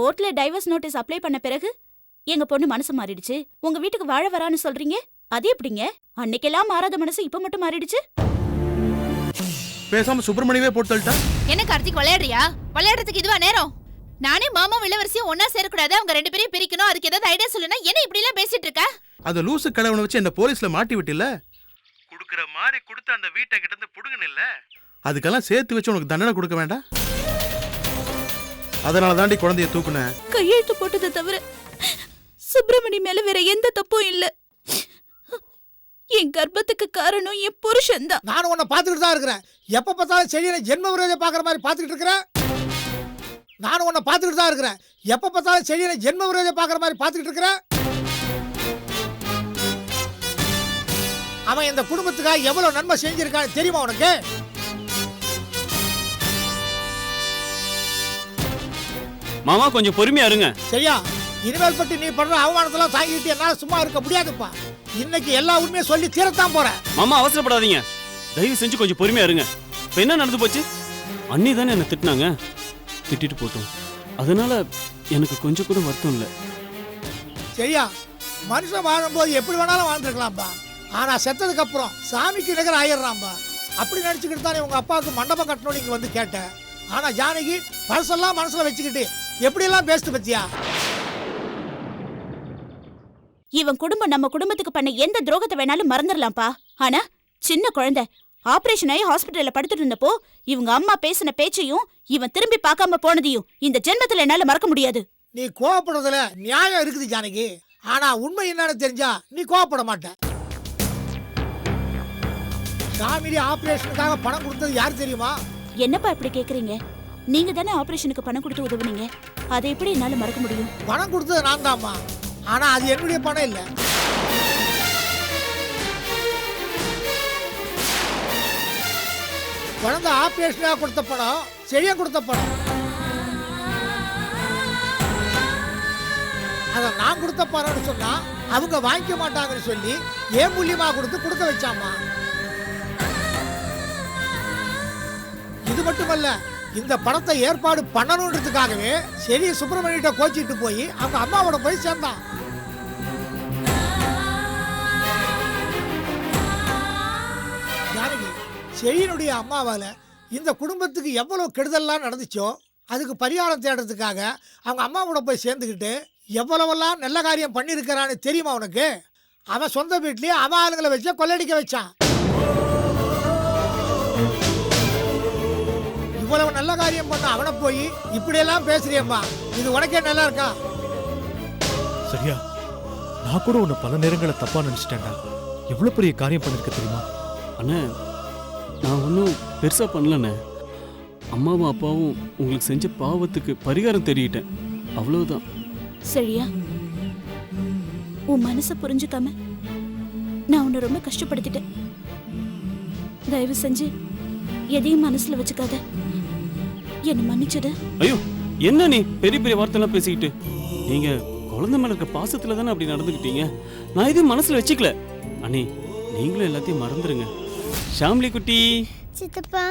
கோர்ட்ல divorce notice apply பண்ண பிறகு எங்க பொண்ணு மனசு மாறிடுச்சு, உங்க வீட்டுக்கு வாழ வரான்னு சொல்றீங்க. அது எப்படிங்க? அன்னைக்கெல்லாம் மாறாத மனசு இப்ப மட்டும் மாறிடுச்சு. பேசாம சுப்பிரமணியவே போட்டு தள்ளிட்டா. என்ன கார்த்திக் விளையாடுறியா? விளையாடுறதுக்கு இதுவா நேரம்? நானே மாமா இளவரசியும் ஒன்னா சேரக்கூடாது, அவங்க 2 பேரையும் பிரிக்கணும், அதுக்கு ஏதாவது ஐடியா சொல்லுனா. என்ன இப்படி எல்லாம் பேசிட்டு இருக்க? அது லூசு கடவுனை வச்சு என்ன போலீஸ்ல மாட்டி விட்டில்ல. குடுக்குற மாதிரி கொடுத்து அந்த வீட்டை கிட்ட இருந்து புடுங்கணும் இல்ல, அதுக்கெல்லாம் சேர்த்து வச்சு உனக்கு தண்டனை கொடுக்க வேண்டாம். அதனால தாண்டி குழந்தைய தூக்குன. கையெழுத்து போட்டதை தவிர சுப்பிரமணி மேல வேற எந்த தப்பும் இல்ல. என் கர்ப்பத்துக்கு காரணம் என் புருஷன் தான். நானும் உன்னை பார்த்துக்கிட்டு தான் இருக்கிறேன். எப்ப பார்த்தாலும் செடியில ஜென்ம விரோதியை பார்க்குற மாதிரி பார்த்துக்கிட்டு இருக்கிறேன். நானும் உன்னை பார்த்துக்கிட்டு தான் இருக்கிறேன். எப்ப பார்த்தாலும் செடியில ஜென்ம விரோதியை பார்க்குற மாதிரி பார்த்துக்கிட்டு இருக்கிறேன். அவன் இந்த குடும்பத்துக்காக எவ்வளவு நன்மை செஞ்சிருக்கான்னு தெரியுமா உனக்கு? மாமா கொஞ்சம் பொறுமையா இருங்க. சரியா? இனிமேல் பட்டு நீ பண்ற அவமானத்தெல்லாம் தாங்கிட்டு என்னால சும்மா இருக்க முடியாதுப்பா. இன்னைக்கு எல்லா உண்மையும் சொல்லி தீரத்தான் போறேன். மாமா அவசரப்படாதீங்க, தயவு செஞ்சு கொஞ்சம் பொறுமையா இருங்க. இப்ப என்ன நடந்து போச்சு? அண்ணி தானே என்ன திட்டினாங்க, திட்டிட்டு போட்டோம். அதனால எனக்கு கொஞ்சம் கூட வருத்தம் இல்லை. சரியா? மனுஷன் வாழும்போது எப்படி வேணாலும் வாழ்ந்துருக்கலாம்பா. ஆனா செத்ததுக்கு அப்புறம் சாமிக்கு நிகர் ஆயிடுறாம்பா. அப்படி நினைச்சுக்கிட்டு தானே உங்க அப்பாவுக்கு மண்டபம் கட்டணும் நீங்க வந்து கேட்டேன். ஆனா ஜானகி மனசெல்லாம் மனசுல வச்சுக்கிட்டு எப்படி எல்லாம் பேசிட்டு பத்தியா? இவன் குடும்பம் நம்ம குடும்பத்துக்கு பண்ண எந்த துரோகத்தை வேணாலும் மறந்துடலாம்ப்பா. ஆனா சின்ன குழந்தை ஆபரேஷன் ஆகி ஹாஸ்பிட்டல்ல படுத்துட்டு இருந்தப்போ இவங்க அம்மா பேசின பேச்சையும் இவன் திரும்பி பார்க்காம போனதையும் இந்த ஜென்மத்துல என்னால மறக்க முடியாது. நீ கோவப்படுறதுல நியாயம் இருக்குது ஜானகி. ஆனா உண்மை என்னன்னு தெரிஞ்சா நீ கோவப்பட மாட்ட. காமிலி ஆபரேஷனுக்காக பணம் கொடுத்தது யாரு தெரியுமா? என்னப்பா இப்படி கேக்குறீங்க? நீங்க தானே ஆபரேஷனுக்கு பணம் கொடுத்து உதவுனீங்க. அதை எப்படி என்னால மறக்க முடியும்? பணம் கொடுத்தது நான் தான்மா. ஆனா அது என்னுடைய பணம் இல்ல. குழந்தை ஆபரேஷனாக கொடுத்த பணம், செடியா கொடுத்த பணம். அத நான் கொடுத்த பணம்னு சொன்னா அவங்க வாங்கிக்க மாட்டாங்கன்னு சொல்லி ஏன் மூலியமா கொடுக்க வச்சாமா. இது மட்டுமல்ல, இந்த பணத்தை ஏற்பாடு பண்ணணுன்றதுக்காகவே சரி சுப்பிரமணியிட்ட கோச்சிட்டு போய் அவங்க அம்மாவோட போய் சேர்ந்தான். ஜானகி, செழியனுடைய அம்மாவால இந்த குடும்பத்துக்கு எவ்வளவு கெடுதல்லாம் நடந்துச்சோ அதுக்கு பரிகாரம் தேடுறதுக்காக அவங்க அம்மாவோட போய் சேர்ந்துக்கிட்டு எவ்வளவெல்லாம் நல்ல காரியம் பண்ணியிருக்கிறான்னு தெரியுமா உனக்கு? அவன் சொந்த வீட்லயே அவன் ஆளுங்களை வச்சு கொள்ளடிக்க வச்சான். இவ்வளவு நல்ல காரியம் பண்ண அவனை போய் இப்படியெல்லாம் பேசுறியம்மா, இது உனக்கே நல்லா இருக்கா? சரியா? நான் கூட உன்னை பல நேரங்களை தப்பா நினைச்சிட்டேன்டா. எவ்வளவு பெரிய காரியம் பண்ணிருக்க தெரியுமா? அண்ணே, நான் ஒன்றும் பெருசா பண்ணலண்ணே. அம்மாவும் அப்பாவும் உங்களுக்கு செஞ்ச பாவத்துக்கு பரிகாரம் தெரியிட்டேன், அவ்வளவுதான். சரியா? உன் மனசை புரிஞ்சுக்காம நான் உன்னை ரொம்ப கஷ்டப்படுத்திட்டேன். தயவு செஞ்சு எதையும் மனசுல வச்சுக்காத, என்ன மன்னிச்சிடு. ஐயோ, என்ன நீ பெரிய பெரிய வார்த்தைலாம் பேசிக்கிட்டு? நீங்க குழந்தை மேல இருக்க பாசத்துல தானே அப்படி நடந்துக்கிட்டீங்க. நான் எதையும் மனசுல வச்சுக்கல. அண்ணி, நீங்களும் எல்லாத்தையும் மறந்துருங்க. ஷாம்லி குட்டி. சித்தப்பா.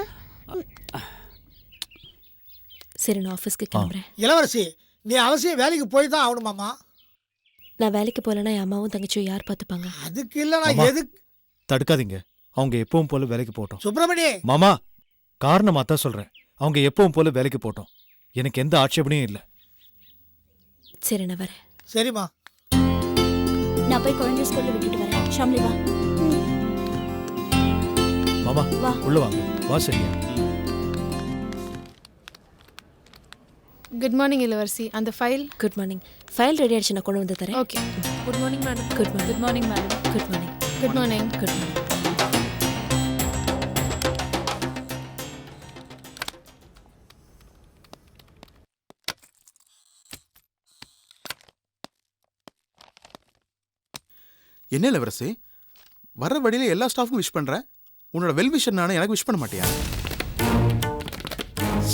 சரி, நான் ஆஃபீஸ்க்கு கிளம்புறேன். இளவரசி, நீ அவசியம் வேலைக்கு போய் தான் ஆகணுமாமா. நான் வேலைக்கு போகலன்னா என் அம்மாவும் தங்கச்சியும் யார் பார்த்துப்பாங்க? அதுக்கு இல்ல, நான் எதுக்கு தடுக்காதீங்க. அவங்க எப்பவும் போல வேலைக்கு போட்டோம். சுப்பிரமணி மாமா, காரணமா தான் சொல்றேன். அவங்க எப்பவும் போல வேலைக்கு போட்டோம். எனக்கு எந்த ஆட்சேபனையும் இல்லை. சரி, நான் வரேன். சரிம்மா. நான் போய் குழந்தை ஸ்கூல்ல விட்டுட்டு வரேன். ஷாம்லி வா. மாமா வா. உள்ள வாங்க. வா. சரியா? குட் மார்னிங் இளவரசி. அந்த file. Good morning. File ready ஆயிடுச்சு, நான் கொண்டு வந்து தரேன். Okay. Good morning madam. Good morning. Good morning madam. Good morning. Good morning. Good morning. என்ன இளவரசி, வர்ற வழியில எல்லா ஸ்டாஃப்க்கும் விஷ் பண்றேன். உன்னோட வெல்விஷர் நானே, எனக்கு விஷ் பண்ண மாட்டியா?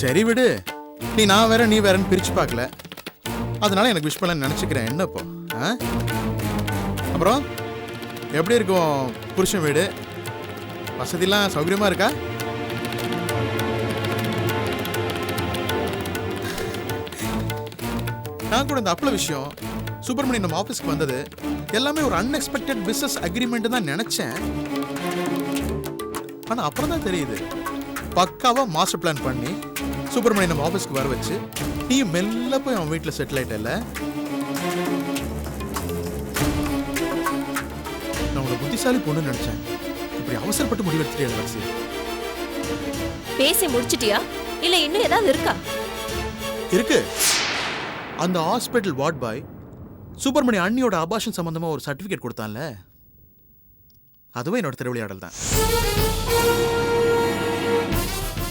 சரி விடு, நான் வேற நீ வேறன்னு பிரிச்சு பார்க்கல, அதனால எனக்கு விஷ் பண்ணலன்னு நினைச்சுக்கிறேன். என்ன இப்போ? அப்புறம் எப்படி இருக்கும் புருஷன் வீடு? வசதிலாம் சௌகரியமா இருக்கா? நான் கூட இந்த அப்பள விஷயம் சுப்பிரமணியன் நம்ம ஆஃபீஸ்க்கு வந்தது எல்லாமே ஒரு அன்எக்ஸ்பெக்டட் பிசினஸ் அக்ரிமெண்ட் தான் நினைச்சேன். ஆனா அப்புறம் தான் தெரியுது பக்காவா மாஸ்டர் பிளான் பண்ணி சுப்பிரமணியன் நம்ம ஆஃபீஸ்க்கு வர வச்சு நீ மெல்ல போய் அவன் வீட்டில் செட்டில் ஆயிட்டல. நான் உங்களை புத்திசாலி பொண்ணு நினைச்சேன். இப்படி அவசரப்பட்டு முடிவெடுத்துட்டே வரிசை. பேசி முடிச்சிட்டியா இல்ல இன்னும் ஏதாவது இருக்கா? இருக்கு. அந்த ஹாஸ்பிட்டல் வார்ட் பாய் சுப்பிரமணிய அண்ணியோட அபாஷன் சம்பந்தமா ஒரு சர்டிபிகேட் கொடுத்தான்ல, அதுவும் என்னோட திருவிளையாடல் தான்.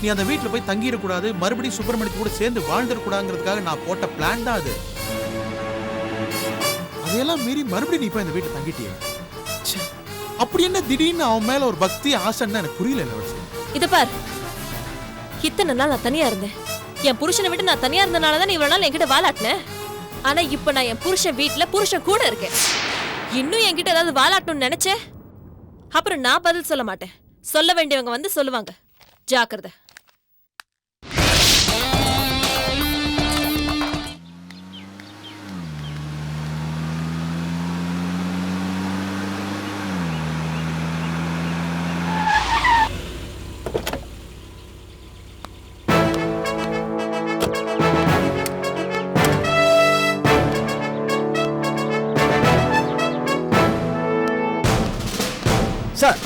நீ அந்த வீட்டில் போய் தங்கிடக்கூடாது, மறுபடியும் சுப்பிரமணியத்து கூட சேர்ந்து வாழ்ந்துடக்கூடாதுங்கிறதுக்காக நான் போட்ட பிளான் தான் அது. அதையெல்லாம் மீறி மறுபடியும் நீ போய் அந்த வீட்டில் தங்கிட்டிய. அப்படி என்ன திடீர்னு அவன் மேல ஒரு பக்தி ஆசைன்னு எனக்கு புரியல. இத பார், இத்தனை நாள் நான் தனியா இருந்தேன். என் புருஷனை விட்டு நான் தனியா இருந்தனாலதான் நீ இவ்வளவு நாள் என்கிட்ட வாலாட்டினேன். ஆனா இப்ப நான் என் புருஷன் வீட்டுல புருஷன் கூட இருக்கேன். இன்னும் என்கிட்ட ஏதாவது வாலாட்டணும்னு நினைச்சேன், அப்புறம் நான் பதில் சொல்ல மாட்டேன். சொல்ல வேண்டியவங்க வந்து சொல்லுவாங்க. ஜாக்கிரதை. சார்,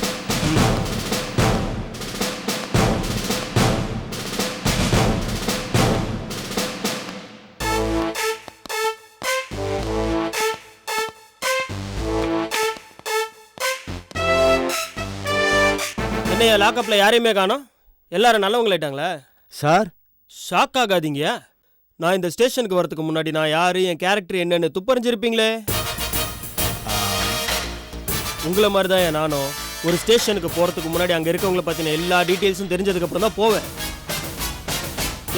என்னையா லாக்அப்ல யாரையுமே காணோம்? எல்லாரும் நல்லவங்களாயிட்டாங்களா? சார் ஷாக் ஆகாதீங்க. நான் இந்த ஸ்டேஷனுக்கு வரதுக்கு முன்னாடி நான் யாரு, என் கேரக்டர் என்னன்னு துப்பறிஞ்சிருப்பீங்களே. உங்களை மாதிரி தான் நானும் ஒரு ஸ்டேஷனுக்கு போகிறதுக்கு முன்னாடி அங்கே இருக்கவங்களை பற்றின எல்லா டீட்டெயில்ஸும் தெரிஞ்சதுக்கப்புறம் தான் போவேன்.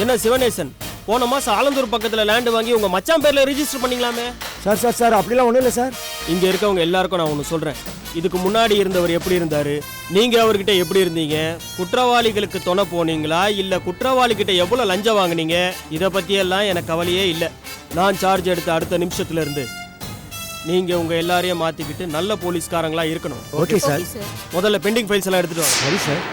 என்ன சிவநேசன், போன மாதம் ஆலந்தூர் பக்கத்தில் லேண்டு வாங்கி உங்கள் மச்சான் பேரில் ரிஜிஸ்டர் பண்ணிங்களாமே? சார் சார் சார் அப்படிலாம் ஒன்றும் இல்லை சார். இங்கே இருக்கவங்க எல்லாருக்கும் நான் ஒன்று சொல்கிறேன். இதுக்கு முன்னாடி இருந்தவர் எப்படி இருந்தார், நீங்கள் அவர்கிட்ட எப்படி இருந்தீங்க, குற்றவாளிகளுக்கு துணை போனீங்களா இல்லை குற்றவாளிகிட்ட எவ்வளோ லஞ்சம் வாங்கினீங்க, இதை பற்றியெல்லாம் எனக்கு கவலையே இல்லை. நான் சார்ஜ் எடுத்த அடுத்த நிமிஷத்துல இருந்து நீங்க உங்க எல்லாரையும் மாத்திக்கிட்டு நல்ல போலீஸ்காரங்களா இருக்கணும். Okay sir. முதல்ல பெண்டிங் ஃபைல்ஸ் எல்லாம் எடுத்துட்டு வாங்க. சரி சார்.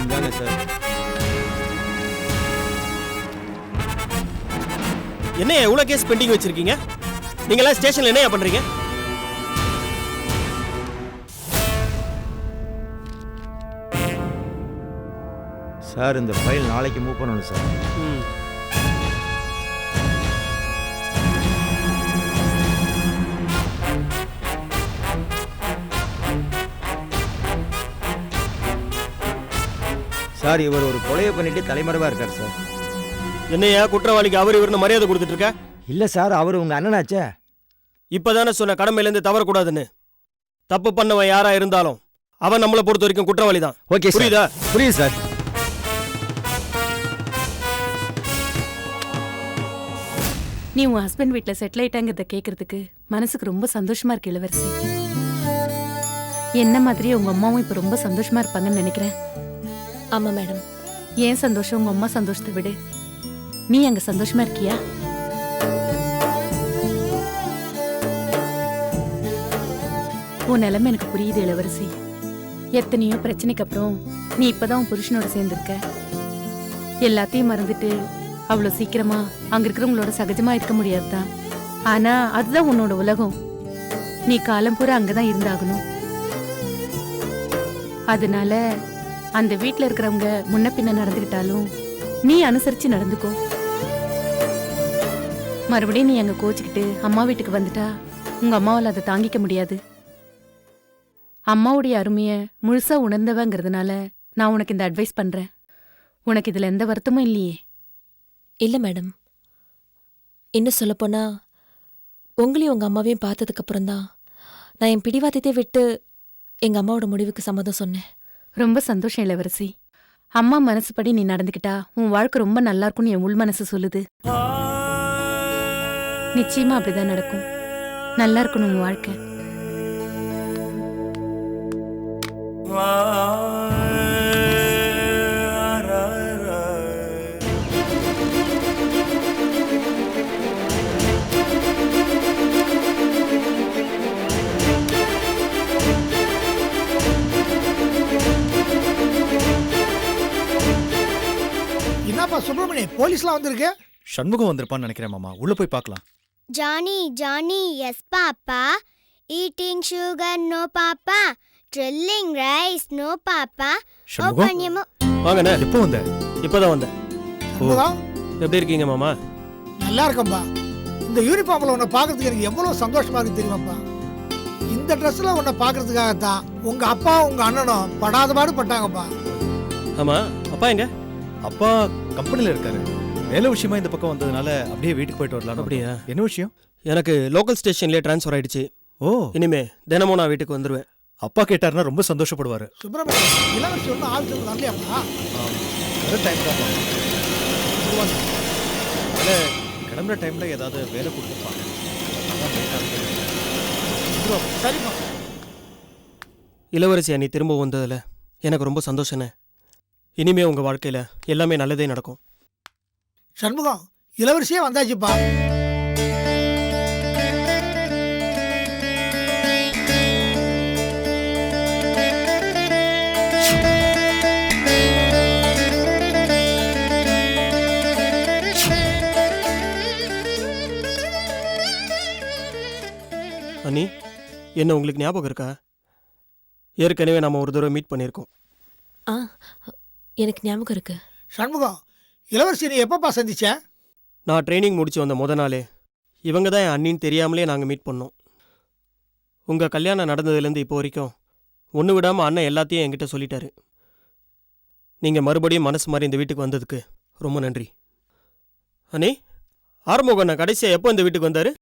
இந்தாங்க சார். என்னையா எவ்வளவு கேஸ் பெண்டிங் வச்சிருக்கீங்க? நீங்க எல்லாம் ஸ்டேஷன்ல என்னையா பண்றீங்க? சார் இந்த ஃபைல் நாளைக்கு மூவ் பண்ணணும் சார். சார் இவர் ஒரு கொலையை பண்ணிட்டு தலைமறைவா இருக்கார் சார். என்னையா குற்றவாளிக்கு அவர் இவருன்னு மரியாதை கொடுத்துட்டு இருக்க? இல்ல சார், அவர் உங்க அண்ணனாச்சே. இப்பதானே சொன்ன கடமையிலேருந்து தவறக்கூடாதுன்னு. தப்பு பண்ணவன் யாரா இருந்தாலும் அவன் நம்மளை பொறுத்த வரைக்கும் குற்றவாளி தான். ஓகே புரியுதா? புரியுது சார். நீ உன் ஹஸ்பண்ட் வீட்டில் செட்டில் ஆயிட்டாங்கிறத கேட்கறதுக்கு மனசுக்கு ரொம்ப சந்தோஷமா இருக்கு இளவரசி. என்ன மாதிரியே உங்க அம்மாவும் இப்ப ரொம்ப சந்தோஷமா இருப்பாங்கன்னு நினைக்கிறேன். ஆமா மேடம். ஏன் சந்தோஷம் உங்க அம்மா சந்தோஷத்தை விடு. நீ அங்க சந்தோஷமா இருக்கியா? உன் நிலைமை எனக்கு புரியுது இளவரசி. எத்தனையோ பிரச்சனைக்கு அப்புறம் நீ இப்பதான் உன் புருஷனோட சேர்ந்திருக்க. எல்லாத்தையும் மறந்துட்டு அவ்வளவு சீக்கிரமா அங்க இருக்கிறவங்களோட சகஜமா இருக்க முடியாதுதான். ஆனா அதுதான் உன்னோட உலகம். நீ காலம் பூரா அங்கதான் இருந்தாகணும். அதனால அந்த வீட்டுல இருக்கிறவங்க முன்ன பின்ன நடந்துகிட்டாலும் நீ அனுசரிச்சு நடந்துக்கோ. மறுபடியும் நீ அங்க கோச்சுக்கிட்டு அம்மா வீட்டுக்கு வந்துட்டா உங்க அம்மாவால் அதை தாங்கிக்க முடியாது. அம்மாவுடைய அருமைய முழுசா உணர்ந்தவங்கிறதுனால நான் உனக்கு இந்த அட்வைஸ் பண்றேன். உனக்கு இதுல எந்த வருத்தமும் இல்லையே? இல்ல மேடம். இன்னும் சொல்லப்போனா உங்களையும் உங்க அம்மாவையும் பார்த்ததுக்கு அப்புறம் தான் நான் என் பிடிவாதத்தை விட்டு எங்க அம்மாவோட முடிவுக்கு சம்மதம் சொன்னேன். ரொம்ப சந்தோஷம் இளவரசி. அம்மா மனசுப்படி நீ நடந்துக்கிட்டா உன் வாழ்க்கை ரொம்ப நல்லா இருக்கும்னு என் உள் மனசு சொல்லுது. நிச்சயமா அப்படிதான் நடக்கும். நல்லா இருக்கணும் உன் வாழ்க்கை. சுப்பிரமணி, போலீஸ்லாம் வந்திருக்கு. சண்முகம் வந்திருப்பான்னு நினைக்கிறேன் மாமா. உள்ள போய் பார்க்கலாம். Johnny, Johnny, yes, Papa. Eating sugar, no, Papa. Drilling rice, no, Papa. Shanmugam Open your mouth. வாங்கண்ணே. எப்போ வந்த? இப்பதான் வந்தேன். சண்முகம், எப்படி இருக்கீங்க மாமா? நல்லா இருக்கம்பா. இந்த யூனிஃபார்ம்ல உன்னை பார்க்கறதுக்கு எனக்கு எவ்வளவு சந்தோஷமா இருக்கு தெரியுமாப்பா. இந்த ட்ரெஸ்ல உன்னை பார்க்கறதுக்காகத்தான் உங்க அப்பா உங்க அண்ணனும் படாத பாடு பட்டாங்கப்பா. ஆமா, அப்பா எங்க? அப்பா கம்பெனில இருக்காரு. வேலை விஷயமா இந்த பக்கம் வந்ததுனால அப்படியே வீட்டுக்கு போயிட்டு வரலாம். அப்படியா? என்ன விஷயம்? எனக்கு லோக்கல் ஸ்டேஷன்லயே ட்ரான்ஸ்ஃபர் ஆயிடுச்சு. ஓ, இனிமே தினமும் நான் வீட்டுக்கு வந்துருவேன். அப்பா கேட்டாருன்னா ரொம்ப சந்தோஷப்படுவாரு. சுப்பிரமணி, இளவரசி ஒன்றும் ஆஃபீஸில் வரலையாப்பா? டைம் தான் கிளம்புற டைம்ல ஏதாவது வேலை கொடுத்துருப்பாங்க. சரிப்பா. இளவரசி அண்ணி திரும்ப வந்ததுல எனக்கு ரொம்ப சந்தோஷண்ணே. இனிமே உங்க வாழ்க்கையில எல்லாமே நல்லதே நடக்கும். சண்முகம், இளவரசியே வந்தாச்சுப்பா. அண்ணி, என்ன உங்களுக்கு ஞாபகம் இருக்கா? ஏற்கனவே நாம ஒரு தடவை மீட் பண்ணியிருக்கோம். ஆ, எனக்கு ஞாபகம் இருக்கு. சண்முகம், இளவரசி நீ எப்பப்பா சந்திச்ச? நான் ட்ரைனிங் முடிச்சு வந்த முத நாளே இவங்க தான் என் அண்ணின்னு தெரியாமலே நாங்கள் மீட் பண்ணோம். உங்கள் கல்யாணம் நடந்ததுலேருந்து இப்போ வரைக்கும் ஒன்று விடாமல் அண்ணன் எல்லாத்தையும் என்கிட்ட சொல்லிட்டாரு. நீங்கள் மறுபடியும் மனசு மாதிரி இந்த வீட்டுக்கு வந்ததுக்கு ரொம்ப நன்றி. அண்ணி, ஆறுமுகம் அண்ணன் கடைசியாக எப்போ இந்த வீட்டுக்கு வந்தார்?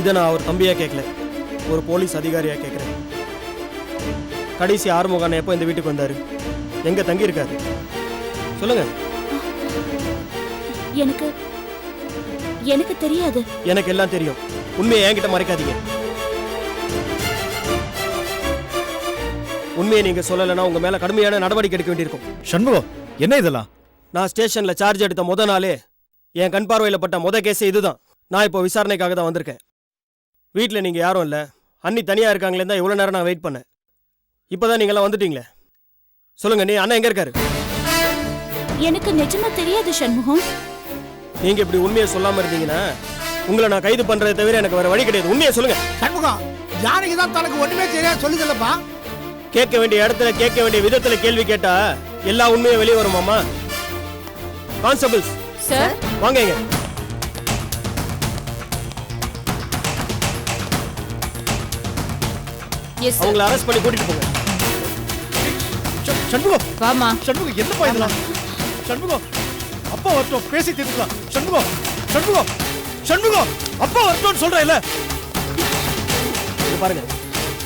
இதை நான் அவர் தம்பியாக கேட்கல, ஒரு போலீஸ் அதிகாரியாக கேட்குறேன். கடைசி ஆறுமுகம் எப்போ இந்த வீட்டுக்கு வந்தாரு? எங்க தங்கி இருக்காரு? சொல்லுங்க. எனக்கு தெரியாது. எனக்கு எல்லாம் தெரியும். உண்மையை என்கிட்ட மறைக்காதீங்க. உண்மையை நீங்க சொல்லலைன்னா உங்க மேல கடுமையான நடவடிக்கை எடுக்க வேண்டியிருக்கும். சண்முகம், என்ன இதெல்லாம்? நான் ஸ்டேஷன்ல சார்ஜ் எடுத்த முத நாளே என் கண் பார்வையில் பட்ட முத கேஸ் இதுதான். நான் இப்போ விசாரணைக்காக தான் வந்திருக்கேன். வீட்டில் நீங்க யாரும் இல்லை, அண்ணி தனியா இருக்காங்களே தான் இவ்வளோ நேரம் நான் வெயிட் பண்ணேன். இப்போதான் நீங்களாம் வந்துட்டீங்களே. சொல்லுங்க, நீ அண்ணன் எங்க இருக்காரு? எனக்கு நிஜமா தெரியாது சண்முகம். நீங்க இப்படி உண்மையை சொல்லாம இருந்தீங்கன்னா உங்களை நான் கைது பண்றதை தவிர எனக்கு வேற வழி கிடையாது. உண்மையை சொல்லுங்க. சண்முகம், ஜானகி தான் தனக்கு ஒண்ணுமே தெரியாது சொல்லுதல்லப்பா. கேட்க வேண்டிய இடத்துல கேட்க வேண்டிய விதத்துல கேள்வி கேட்டா எல்லா உண்மையும் வெளியே வருமாமா? கான்ஸ்டபிள்ஸ் சார், வாங்க. இங்க அவங்களை அரெஸ்ட் பண்ணி கூட்டிட்டு போங்க. சண்முகம், வாமா. சண்முகம், என்னப்பா இதெல்லாம்? சண்முகம், அப்பா வரட்டும், பேசி தீர்த்துக்கலாம். சண்முகம், சண்முகம், சண்முகம், அப்பா வரட்டும்னு சொல்றேன் இல்ல. இங்க பாருங்க,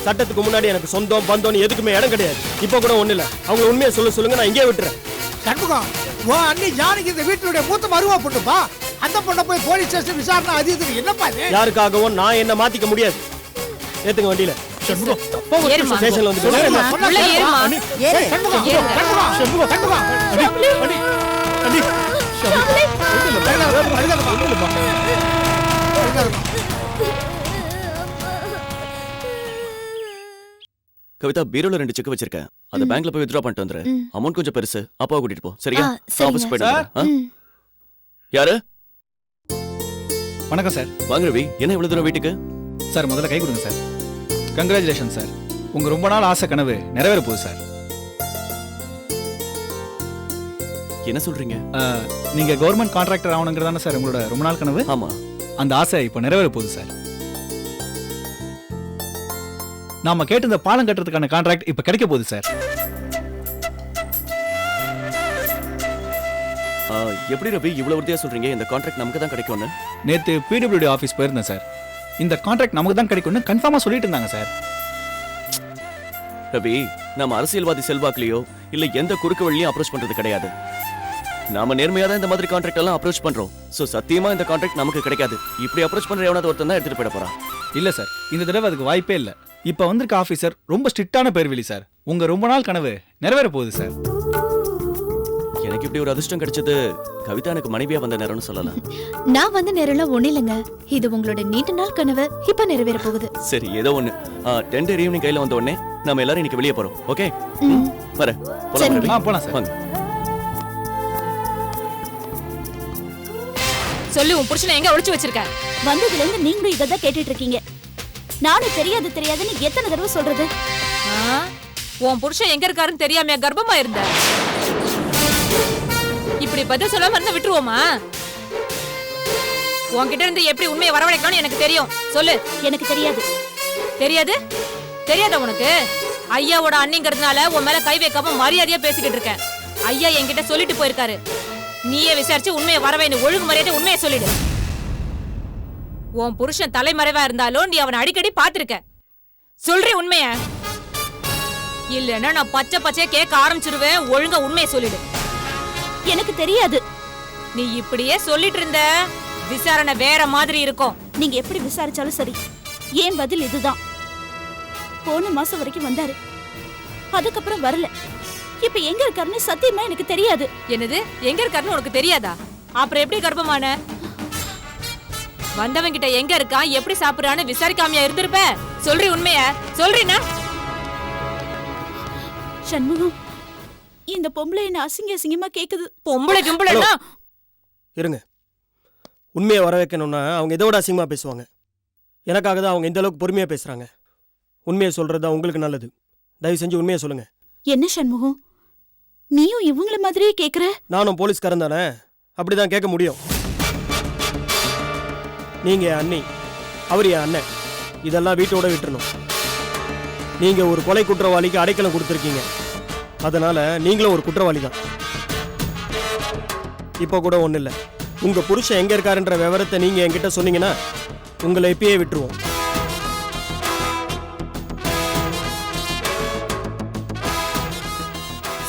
சட்டத்துக்கு முன்னாடி எனக்கு சொந்தம் பந்தம் எதுக்குமே இடம் கிடையாது. இப்போ கூட ஒண்ணு இல்ல. அவங்க உண்மையை சொல்லுங்க, நான் இங்கே விட்டுறேன். சண்முகம், உன் அண்ணி ஜானகி இந்த வீட்டுடைய மூத்த மருவா பொண்ணுப்பா. அந்த பொண்ணை போய் போலீஸ் ஸ்டேஷன் விசாரணை அது இதுன்னு என்னப்பா இது? யாருக்காகவும் நான் என்ன மாத்திக்க முடியாது. ஏத்துங்க வண்டியில. சண்முகம், அப்பா ஏறுமா. ஸ்டேஷன்ல வந்து உள்ள ஏறுமா. சண்முகம், ஏறுங்க. சண்முகம், சண்முகம், சண்முகம். அடி, அடி, அடி. கவிதா, பீரோல 2 செக் வச்சிருக்கேன். அத பேங்க்ல போய் வித்ட்ரா பண்ணிட்டு வந்துரு. அமௌண்ட் கொஞ்சம் பெருசு. அப்பாவை கூட்டிட்டு போ. சரியா? ஆபீஸ் போயிட்டு வரேன். யாரு? வணக்கம் சார். வாங்க ரவி. என்ன இவ்வளவு தூரம் வீட்டுக்கு? சார், முதல்ல கை கொடுங்க சார். Congratulation sir. உங்க ரொம்ப நாள் ஆசை கனவு நிறைவேற போகுது சார். என்ன சொல்றீங்க? நீங்க கவர்மெண்ட் கான்ட்ராக்டர் ஆகணுங்கிறதான சார் உங்களோட ரொம்ப நாள் கனவு? ஆமா. அந்த ஆசை இப்போ நிறைவேற போகுது சார். நாம கேட்டு இந்த பாலம் கட்டுறதுக்கான கான்ட்ராக்ட் இப்ப கிடைக்க போகுது சார். எப்படி ரவி இவ்வளவு உறுதியா சொல்றீங்க இந்த கான்ட்ராக்ட் நமக்கு தான் கிடைக்கும்னு? நேத்து பிடபிள்யூடி ஆஃபீஸ் போயிருந்தேன் சார். இந்த கான்ட்ராக்ட் நமக்கு தான் கிடைக்கும்னு கன்ஃபார்மா சொல்லிட்டு இருந்தாங்க சார். ரவி, நாம அரசியல்வாதி செல்வாக்குலயோ இல்ல எந்த குறுக்கு வழியும் அப்ரோச் பண்றது கிடையாது. நாம நேர்மையா தான் இந்த மாதிரி கான்ட்ராக்ட் எல்லாம் அப்ரோச் பண்றோம். சோ சத்தியமா இந்த கான்ட்ராக்ட் நமக்கு கிடைக்காது. இப்படி அப்ரோச் பண்ற எவனாவது ஒருத்தன் தான் எடுத்துட்டு போயிட போறான். இல்ல சார், இந்த தடவை அதுக்கு வாய்ப்பே இல்ல. இப்ப வந்திருக்க ஆபீசர் ரொம்ப ஸ்ட்ரிக்டான பேர்வெளி சார். உங்க ரொம்ப நாள் கனவு நிறைவேற போகுது சார். எனக்கு எனக்கு இப்படி ஒரு அதிர்ஷ்டம் கிடைச்சது கவிதா எனக்கு மனைவியா வந்த நேரம்னு சொல்லலாம். நான் வந்த நேரம்லாம் ஒண்ணு இல்லைங்க. இது உங்களோட நீண்ட நாள் கனவு இப்ப நிறைவேற போகுது. சரி ஏதோ ஒண்ணு. டெண்டர் ஈவினிங் கையில வந்த உடனே நம்ம எல்லாரும் இன்னைக்கு வெளியே போறோம். ஓகே வரேன். போலாம் சார். வாங்க. சொல்லு, உன் புருஷனை எங்க ஒளிச்சு வச்சிருக்க? வந்ததுல இருந்து நீங்களும் இதான் கேட்டுட்டு இருக்கீங்க. நானும் தெரியாதுன்னு எத்தனை தடவை சொல்றது? உன் புருஷன் எங்க இருக்காருன்னு தெரியாம கர்ப்பமா இருந்த? இப்படி பதில் சொல்லாம இருந்தா விட்டுருவோமா? உன்கிட்ட இருந்து எப்படி உண்மையை வரவழைக்கணும்னு எனக்கு தெரியும். சொல்லு. எனக்கு தெரியாது. தெரியாது? தெரியாதா உனக்கு? ஐயாவோட அண்ணிங்கிறதுனால உன் மேல கை வைக்காம மரியாதையா பேசிக்கிட்டு இருக்கேன். ஐயா என்கிட்ட சொல்லிட்டு போயிருக்காரு. நீயே விசாரிச்சு உண்மையை வரவேன்னு ஒழுங்கு மரியாதை உண்மையை சொல்லிடு. உன் புருஷன் தலைமறைவா இருந்தாலும் நீ அவனை அடிக்கடி பாத்திருக்க. சொல்றி உண்மைய. இல்லன்னா நான் பச்சை பச்சையா கேட்க ஆரம்பிச்சிருவேன். ஒழுங்கா உண்மையை சொல்லிடு. எனக்கு தெரியாது. நீ இப்படியே சொல்லிட்டு இருந்த விசாரணை வேற மாதிரி இருக்கும். நீங்க எப்படி விசாரிச்சாலும் சரி, ஏன் பதில் இதுதான். போன மாசம் வரைக்கும் வந்தாரு, அதுக்கப்புறம் வரல. இப்ப எங்க இருக்காருன்னு சத்தியமா எனக்கு தெரியாது. என்னது எங்க இருக்காருன்னு உனக்கு தெரியாதா? அப்புறம் எப்படி கர்ப்பமான? வந்தவன் கிட்ட எங்க இருக்கான், எப்படி சாப்பிடுறான்னு விசாரிக்காமையா இருந்திருப்ப? சொல்றி உண்மைய. சொல்றீனா? சண்முகம், இந்த பொம்பளை என்ன அசிங்கமா கேக்குது. பொம்பளை கிம்பளைனா இருங்க. உண்மையை வர வைக்கணும்னா அவங்க இதோட அசிங்கமா பேசுவாங்க. எனக்காக தான் அவங்க இந்த அளவுக்கு பொறுமையா பேசுறாங்க. உண்மையை சொல்றது உங்களுக்கு நல்லது. தயவு செஞ்சு உண்மையை சொல்லுங்க. என்ன சண்முகம், நீயும் இவங்கள மாதிரியே கேக்குற? நானும் போலீஸ்காரன் தானே, அப்படிதான் கேட்க முடியும். நீங்க என் அண்ணி, அவர் என் அண்ணன். இதெல்லாம் வீட்டோட விட்டுறணும். நீங்க ஒரு கொலை குற்றவாளிக்கு அடைக்கலம் கொடுத்துருக்கீங்க. அதனால நீங்களும் ஒரு குற்றவாளி தான். இப்போ கூட ஒன்றும் இல்லை. உங்க புருஷன் எங்க இருக்காருன்ற விவரத்தை நீங்க என்கிட்ட சொன்னீங்கன்னா உங்களை இப்பயே விட்டுருவோம்.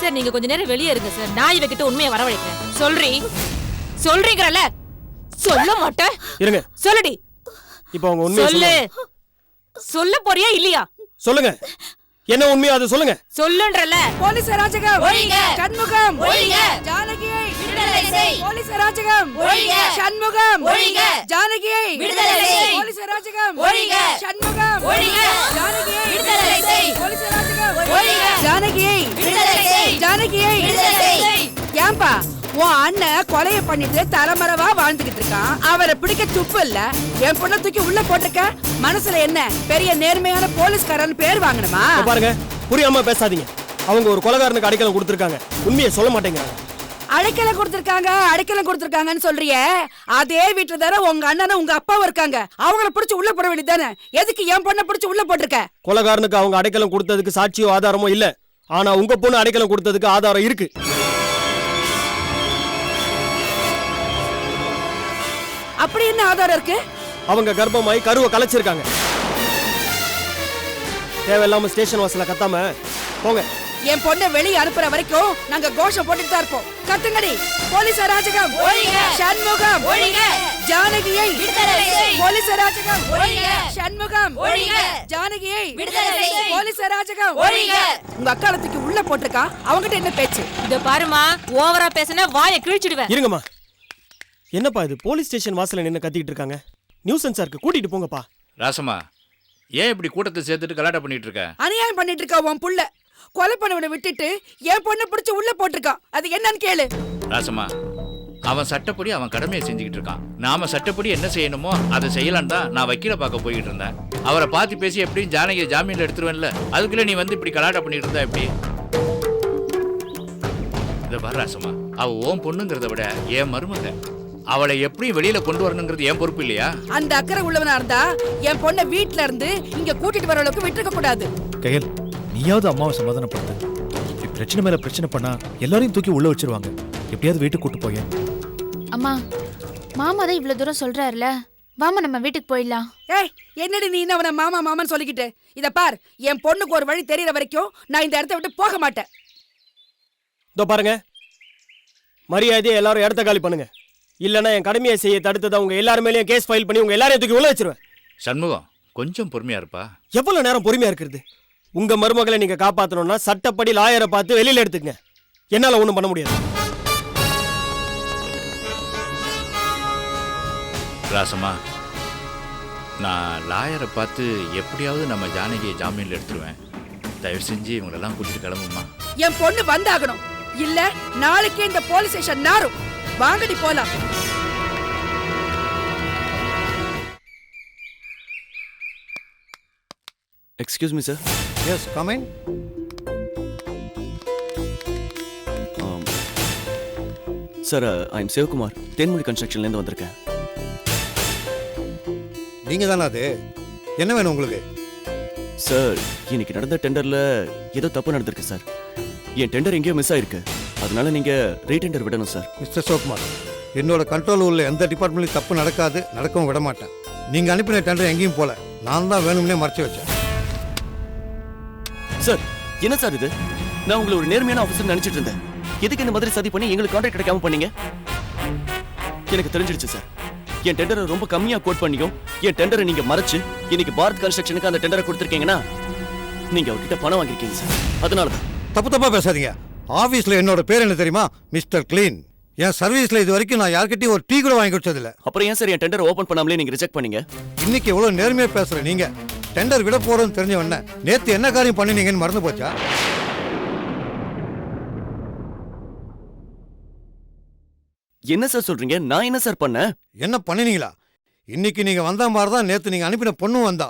சார், நீங்க கொஞ்ச நேரம் வெளியே இருங்க சார். நான் இவகிட்ட உண்மையை வரவழைக்கிறேன். சொல்றீங்கறல? சொல்ல மாட்டேன். இருங்க. சொல்லுடி. இப்போ அவங்க உண்மையை சொல்லு. சொல்ல போறியா இல்லையா? சொல்லுங்க. என்ன உண்மையா அதை சொல்லுங்க. சொல்லுன்றல. போலீஸ் அராஜகம் ஒழிங்க. சண்முகம் ஒழிங்க. ஜானகியை விடுதலை செய். போலீஸ் அராஜகம் ஒழிங்க. சண்முகம் ஒழிங்க. ஜானகியை விடுதலை செய். போலீஸ் அராஜகம் ஒழிங்க. சண்முகம் ஒழிங்க. ஜானகியை விடுதலை செய். போலீஸ் அராஜகம் ஒழிங்க. ஜானகியை விடுதலை செய். ஜானகியை விடுதலை செய். ஏம்பா உன் அண்ணன் கொலைய பண்ணிட்டு தலைமறைவா வாழ்ந்துகிட்டு இருக்கான். அவரை பிடிக்க துப்பு இல்ல. என் பொண்ணை தூக்கி உள்ள போட்டுக்க. மனசுல என்ன பெரிய நேர்மையான போலீஸ்காரன் பேர் வாங்கணுமா? பாருங்க, புரியாம பேசாதீங்க. அவங்க ஒரு கொலைகாரனுக்கு அடைக்கலம் கொடுத்துருக்காங்க. உண்மையை சொல்ல மாட்டேங்கிறாங்க. அடைக்கலம் கொடுத்திருக்காங்கன்னு சொல்றியே, அதே வீட்டுல தானே உங்க அண்ணனும் உங்க அப்பாவும் இருக்காங்க. அவங்கள பிடிச்சு உள்ள போட வேண்டியதானே. எதுக்கு என் பொண்ணை பிடிச்சு உள்ள போட்டிருக்க? கொலைகாரனுக்கு அவங்க அடைக்கலம் கொடுத்ததுக்கு சாட்சியோ ஆதாரமோ இல்ல. ஆனா உங்க பொண்ணு அடைக்கலம் கொடுத்ததுக்கு ஆதாரம் இருக்கு. அப்படி என்ன ஆதாரம் இருக்கு? அவங்க கர்ப்பமாயி கருவை கலைச்சிருக்காங்க. தேவையில்லாம ஸ்டேஷன் வாசல கத்தாம போங்க. என் பொண்ணை வெளியே அனுப்புற வரைக்கும் நாங்க கோஷம் போட்டுட்டு தான் இருப்போம். கத்துங்கடி. போலீஸ் அராஜகம் ஒழிங்க. சண்முகம் ஒழிங்க. ஜானகியை விடுதலை செய். போலீஸ் அராஜகம் ஒழிங்க. சண்முகம் ஒழிங்க. ஜானகியை விடுதலை செய். போலீஸ் அராஜகம் ஒழிங்க. உங்க அக்காலத்துக்கு உள்ள போட்டிருக்கான். அவங்கிட்ட என்ன பேச்சு? இத பாருமா, ஓவரா பேசினா வாயை கிழிச்சிடுவேன். இருங்கம்மா. என்னப்பா இது? போலீஸ் ஸ்டேஷன் வாசல்ல நின்னு கத்திட்டு இருக்காங்க. நியூசன்ஸா இருக்கு. கூட்டிட்டு போங்கப்பா. ராசம்மா, ஏன் இப்படி கூட்டத்தை சேர்த்துட்டு கலாட்டா பண்ணிட்டு இருக்க? அநியாயம் பண்ணிட்டு இருக்கா உன் புள்ள. கொலை பண்ணவனை விட்டுட்டு என் பொண்ணை பிடிச்சு உள்ள போட்டிருக்கான். அது என்னன்னு கேளு. ராசம்மா, அவன் சட்டப்படி அவன் கடமையை செஞ்சுக்கிட்டு இருக்கான். நாம சட்டப்படி என்ன செய்யணுமோ அதை செய்யலான்னு தான் நான் வக்கீல பார்க்க போயிட்டு இருந்தேன். அவரை பார்த்து பேசி எப்படியும் ஜானகியை ஜாமீன்ல எடுத்துருவேன்ல. அதுக்குள்ள நீ வந்து இப்படி கலாட்டா பண்ணிட்டு இருந்தா எப்படி? இதை பாரு ராசம்மா, அவ ஓன் பொண்ணுங்கிறத விட என் மருமக. அவளை எப்படியும் வெளியில கொண்டு வரணுங்கிறது என் பொறுப்பு இல்லையா? அந்த அக்கறை உள்ளவனா இருந்தா என் பொண்ணை வீட்டுல இருந்து இங்க கூட்டிட்டு வர அளவுக்கு விட்டுருக்க கூடாது. கையல், நீயாவது அம்மாவை சமாதானப்படுத்து. இப்படி பிரச்சனை மேல பிரச்சனை பண்ணா எல்லாரையும் தூக்கி உள்ள வச்சிருவாங்க. எப்படியாவது வீட்டுக்கு கூட்டு போய். அம்மா, மாமா தான் இவ்வளவு தூரம் சொல்றாருல, வாமா நம்ம வீட்டுக்கு போயிடலாம். ஏய், என்னடி நீ அவனை மாமா மாமான்னு சொல்லிக்கிட்டு? இத பார், என் பொண்ணுக்கு ஒரு வழி தெரியற வரைக்கும் நான் இந்த இடத்த விட்டு போக மாட்டேன். இதோ பாருங்க, மரியாதையை எல்லாரும் இடத்த காலி பண்ணுங்க. இல்லைன்னா என் கடமையை செய்ய தடுத்ததை உங்க எல்லாரும் மேலேயும் கேஸ் ஃபைல் பண்ணி உங்க எல்லாரையும் தூக்கி உள்ள வச்சிருவேன். சண்முகம், கொஞ்சம் பொறுமையா இருப்பா. எவ்வளவு நேரம் பொறுமையா இருக்கிறது? உங்க மருமகளை நீங்க காப்பாத்தணும்னா சட்டப்படி லாயரை பார்த்து வெளியில எடுத்துக்கங்க. என்னால ஒண்ணும் பண்ண முடியாது. ராசம்மா, நான் லாயரை பார்த்து எப்படியாவது நம்ம ஜானகியை ஜாமீனில் எடுத்துருவேன். தயவு செஞ்சு இவங்களெல்லாம் கூட்டிட்டு கிளம்புமா. என் பொண்ணு வந்தாகணும், இல்ல நாளைக்கே இந்த போலீஸ் ஸ்டேஷன் நாரும். வாங்கடி போலாம். Excuse me sir. Yes, come in. Sir, I am Sivakumar, Thenmozhi கன்ஸ்ட்ரக்ஷன்லேருந்து வந்திருக்கேன். நீங்கள் தானே அது? என்ன வேணும் உங்களுக்கு? சார், இன்னைக்கு நடந்த டெண்டரில் ஏதோ தப்பு நடந்திருக்கு சார். என் டெண்டர் எங்கேயோ மிஸ் ஆயிருக்கு. அதனால நீங்கள் ரீடெண்டர் விடணும் சார். மிஸ்டர் சிவகுமார், என்னோட கண்ட்ரோல் உள்ள எந்த டிபார்ட்மெண்ட்லையும் தப்பு நடக்காது, நடக்கவும் விட மாட்டேன். நீங்கள் அனுப்பின டெண்டர் எங்கேயும் போல, நான் தான் வேணும்னே மறைச்சு வச்சேன். சார், என்ன சார் இது? நான் உங்களை ஒரு நேர்மையான ஆஃபீஸர் நினைச்சிட்டு இருந்தேன். எதுக்கு இந்த மாதிரி சதி பண்ணி எங்களுக்கு கான்ட்ராக்ட் கிடைக்காம பண்ணீங்க? எனக்கு தெரிஞ்சிடுச்சு சார். என் டெண்டரை ரொம்ப கம்மியா கோட் பண்ணியும் என் டெண்டரை நீங்க மறைச்சு இன்னைக்கு பாரத் கன்ஸ்ட்ரக்ஷனுக்கு அந்த டெண்டரை கொடுத்துருக்கீங்கன்னா நீங்க அவர்கிட்ட பணம் வாங்கிருக்கீங்க சார். அதனாலதான். தப்பா பேசாதீங்க. ஆபீஸ்ல என்னோட பேர் என்ன தெரியுமா? Mister clean. என் சர்வீஸ்ல இது வரைக்கும் நான் யார்கிட்டயும் ஒரு டீ கூட வாங்கி கொடுத்ததில்ல. அப்புறம் ஏன் சார் என் டெண்டர் ஓபன் பண்ணாமலே நீங்க ரிஜெக்ட் பண்ணீங்க? இன்னைக்கு எவ்வளவு நேர்மையா பேசுற நீங்க. டெண்டர் விட போறோம்னு தெரிஞ்சவன நேத்து என்ன காரியம் பண்ணினீங்கன்னு மறந்து போச்சா? என்ன சார் சொல்றீங்க? நான் என்ன சார் பண்ணேன்? என்ன பண்ணினீங்களா? இன்னைக்கு நீங்க வந்த மாதிரி தான் நேத்து நீங்க அனுப்பின பொண்ணும் வந்தா.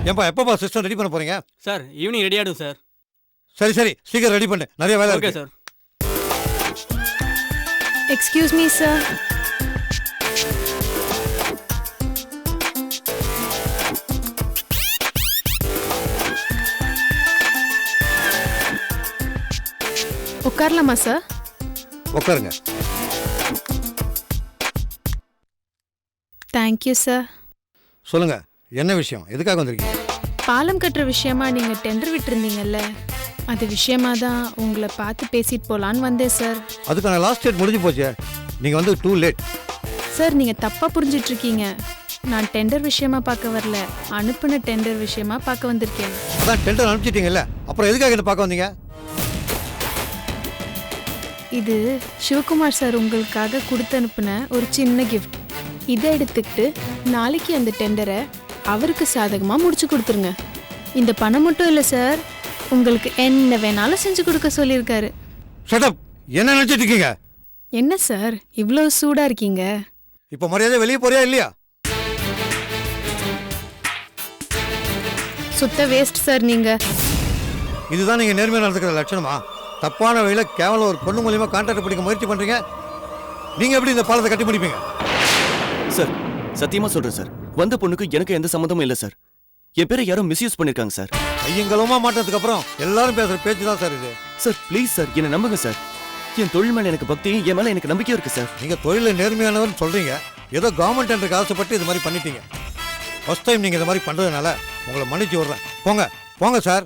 ஏன்பா எப்பப்பா சிஸ்டம் ரெடி பண்ண போறீங்க? சார், ஈவினிங் ரெடி ஆயிடும் சார். சரி சீக்கிரம் ரெடி பண்ணு, நிறைய வேலை ஓகே இருக்கு. சார். Excuse me sir. உட்காரலாமா சார்? உட்காருங்க. Thank you sir. சொல்லுங்க, என்ன விஷயம்? எதுக்காக வந்திருக்கீங்க? பாலம் கட்டுற விஷயமா நீங்க டெண்டர் விட்டுருந்தீங்கல்ல, அது விஷயமா தான் உங்களை பார்த்து பேசிட்டு போலான்னு வந்தேன் சார். அதுக்கான லாஸ்ட் டேட் முடிஞ்சு போச்சு. நீங்க வந்து டூ லேட். சார், நீங்க தப்பா புரிஞ்சிட்டு இருக்கீங்க. நான் டெண்டர் விஷயமா பார்க்க வரல, அனுப்பின டெண்டர் விஷயமா பார்க்க வந்திருக்கேன். அதான் டெண்டர் அனுப்பிச்சிட்டீங்கல்ல, அப்புறம் எதுக்காக என்ன பார்க்க வந்தீங்க? இது சிவகுமார் சார் உங்களுக்காக கொடுத்து அனுப்பின ஒரு சின்ன கிஃப்ட். இதை எடுத்துக்கிட்டு நாளைக்கு அந்த டெண்டரை அவருக்கு சாதகமாக முடிச்சு கொடுத்துருங்க. இந்த பணம் மட்டும் இல்லை சார், உங்களுக்கு என்ன வேணாலும் செஞ்சு கொடுக்க சொல்லியிருக்காரு. Shut up. என்ன நினைச்சிட்டு இருக்கீங்க? என்ன சார் இவ்வளோ சூடா இருக்கீங்க? இப்போ மரியாதை வெளியே போறியா இல்லையா? சுத்த வேஸ்ட் சார் நீங்க. இதுதான் நீங்க நேர்மையா நடந்துக்கிற லட்சணமா? தப்பான வழியில கேவலம் ஒரு பொண்ணு மூலியமா கான்ட்ராக்ட் பிடிக்க முயற்சி பண்றீங்க. நீங்க எப்படி இந்த பாலத்தை கட்டி முடிப்பீங்க? சார், சத்தியமா சொல்றேன் சார், வந்த பொண்ணுக்கு எனக்கு எந்த சம்மந்தமும் இல்லை சார். என் பேரை யாரும் மிஸ்யூஸ் பண்ணிருக்காங்க சார். ஐயங்களமா மாட்டதுக்கு அப்புறம் எல்லாரும் பேசுற பேச்சு தான் சார் இது. சார் ப்ளீஸ் சார், என்ன நம்புங்க சார். என் தொழில் மேல எனக்கு பக்தி, என் மேல எனக்கு நம்பிக்கையும் இருக்கு சார். நீங்க தொழில நேர்மையானவர்னு சொல்றீங்க, ஏதோ கவர்மெண்ட் டெண்டருக்கு ஆசைப்பட்டு இது மாதிரி பண்ணிட்டீங்க. ஃபர்ஸ்ட் டைம் நீங்க இந்த மாதிரி பண்றதுனால உங்களை மன்னிச்சு விடுறேன். போங்க போங்க சார்.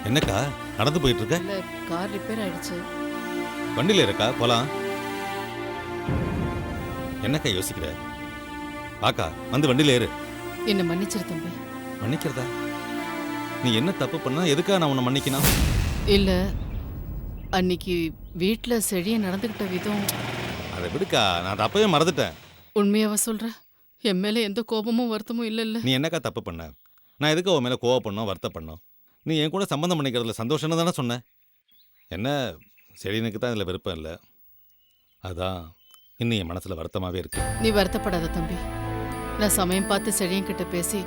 என்னக்கா நடந்து போயிட்டு இருக்க? இல்ல, கார் ரிப்பேர் ஆயிடுச்சு. வண்டியில இருக்கா? போலாம். என்னக்கா யோசிக்கிற? ஆக்கா வந்து வண்டியில ஏறு. என்ன மன்னிச்சிரு தம்பி. மன்னிக்கிறதா? நீ என்ன தப்பு பண்ணா எதுக்கா நான் உன்னை மன்னிக்கணும்? இல்ல, அன்னைக்கு வீட்டுல செழிய நடந்துகிட்ட விதம். அதை விடுக்கா, நான் அதை அப்பவே மறந்துட்டேன். உண்மையாவ சொல்ற? என் மேல எந்த கோபமும் வருத்தமும் இல்ல. நீ என்னக்கா தப்பு பண்ண? நான் எதுக்கு உன் மேல கோவப்படணும், வருத்தப்படணும்? நீ என் கூட சம்மந்தம் பண்ணிக்கிறதுல சந்தோஷம்னு தானே சொன்னேன். என்ன செழியனுக்கு தான் இதில் விருப்பம் இல்லை, அதான் இன்னும் என் மனசில் வருத்தமாகவே இருக்கு. நீ வருத்தப்படாத தம்பி. நான் சமயம் பார்த்து செழியன் கிட்ட பேசி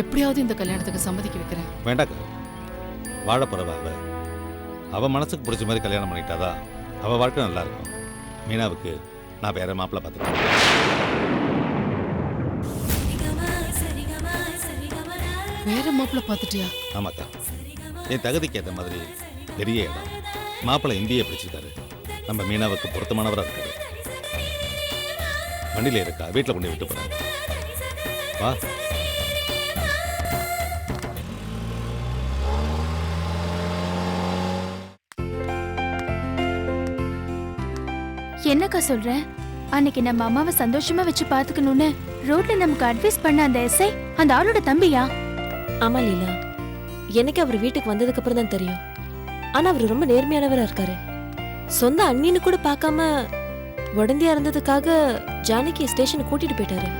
எப்படியாவது இந்த கல்யாணத்துக்கு சம்மதிக்க வைக்கிறேன். வேண்டாக்கா, வாழ போறவ அவ மனசுக்கு பிடிச்ச மாதிரி கல்யாணம் பண்ணிட்டாதான் அவ வாழ்க்கை நல்லா இருக்கும். மீனாவுக்கு நான் வேற மாப்பிள்ளை பார்த்துட்டேன். வேற மாப்பிள்ளை பார்த்துட்டியா? ஆமாக்கா, என் தகுதிக்கு ஏற்ற மாதிரி பெரிய இடம் மாப்பிள்ளை இந்தியை பிடிச்சிருக்காரு. நம்ம மீனாவுக்கு பொருத்தமானவராக இருக்காரு. வண்டியில இருக்கா, வீட்டில் கொண்டு விட்டு போறேன். வா. என்னக்கா சொல்ற? அன்னைக்கு நம்ம அம்மாவை சந்தோஷமா வச்சு பாத்துக்கணும்னு ரோட்ல நமக்கு அட்வைஸ் பண்ண அந்த எஸ்ஐ அந்த ஆளோட தம்பியா? ஆமா லீலா, எனக்கு அவர் வீட்டுக்கு வந்ததுக்கு அப்புறம் தான் தெரியும். ஆனா அவர் ரொம்ப நேர்மையானவரா இருக்காரு. சொந்த அண்ணின்னு கூட பார்க்காம உடந்தையா இருந்ததுக்காக ஜானகி ஸ்டேஷனுக்கு கூட்டிட்டு போயிட்டாரு.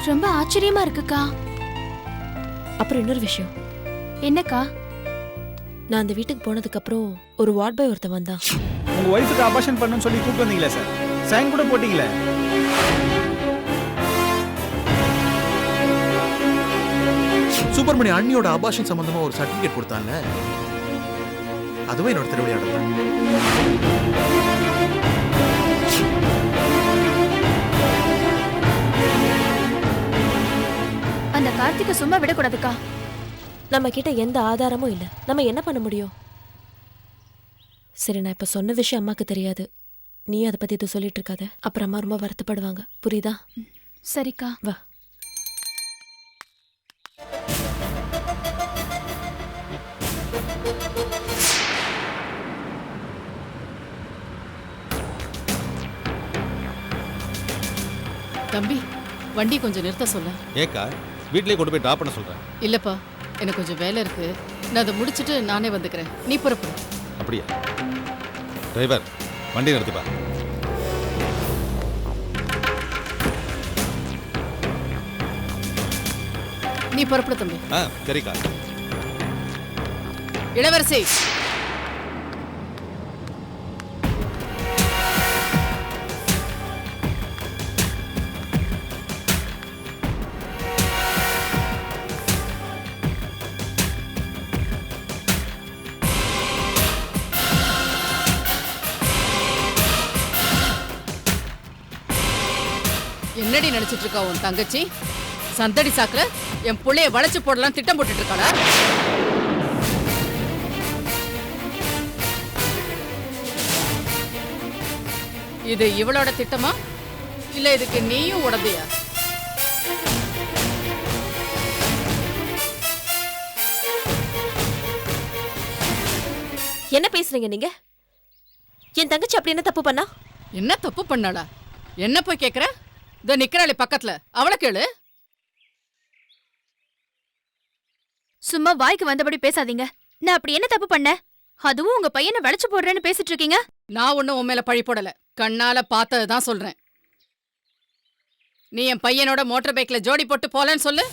ரொம்ப ஆச்சரியமா இருக்குக்கா. அப்புறம் இன்னொரு விஷயம். என்னக்கா? நான் அந்த வீட்டுக்கு போனதுக்கு அப்புறம் ஒரு வார்ட் பாய் ஒருத்தன் வந்தான். உங்க ஒய்ஃபுக்கு அபார்ஷன் பண்ணணும்னு சொல்லி கூப்பிட்டு வந்தீங்களே சார், சைன் கூட போட்டீங்களே. சுப்பிரமணி அண்ணியோட அபாஷன் சம்பந்தமா ஒரு சர்டிபிகேட் கொடுத்தான்ல, அதுவும் என்னோட திருவிளையாடல் தான். அந்த கார்த்திகை சும்மா விடக்கூடாதுக்கா. நம்ம கிட்ட எந்த ஆதாரமும் இல்ல, நம்ம என்ன பண்ண முடியும்? சரி, நான் இப்ப சொன்ன விஷயம் அம்மாக்கு தெரியாது. நீ அதை பத்தி இது சொல்லிட்டு இருக்காத, அப்புறம் அம்மா ரொம்ப வருத்தப்படுவாங்க. புரியுதா? சரிக்கா. வா. தம்பி, வண்டி கொஞ்சம் நிறுத்த சொல்ல. ஏக்கா வீட்லயே கொண்டு போய் ட்ராப் பண்ண சொல்றேன். இல்லப்பா, எனக்கு கொஞ்சம் வேலை இருக்கு. நான் அதை முடிச்சிட்டு நானே வந்துக்கிறேன். நீ புறப்படு. அப்படியா? டிரைவர் வண்டி நிறுத்துப்பா. நீ புறப்படு தம்பி. சரிக்கா. இளவரசி, என்னடி நினைச்சிட்டு இருக்கா உன் தங்கச்சி? சந்தடி சாக்குல என் புள்ளைய வளைச்சு போடலாம் திட்டம் போட்டுட்டு இருக்காளா? இது இவளோட திட்டமா இல்ல இதுக்கு நீயும் உடந்தையா? என்ன பேசுறீங்க நீங்க? என் தங்கச்சி அப்படி என்ன தப்பு பண்ணா? என்ன தப்பு பண்ணாளா? என்ன போய் கேக்குற? இதோ நிக்கிறாளே பக்கத்துல, அவளை கேளு. சும்மா வாய்க்கு வந்தபடி பேசாதீங்க. நான் அப்படி என்ன தப்பு பண்ண? அதுவும் உங்க பையனை வளைச்சு போடுறேன்னு பேசிட்டு இருக்கீங்க. நான் ஒன்னும் உன் மேல பழி போடல, கண்ணால பார்த்ததுதான் சொல்றேன். நீ என் பையனோட மோட்டார் பைக்ல ஜோடி போட்டு போலன்னு சொல்லு.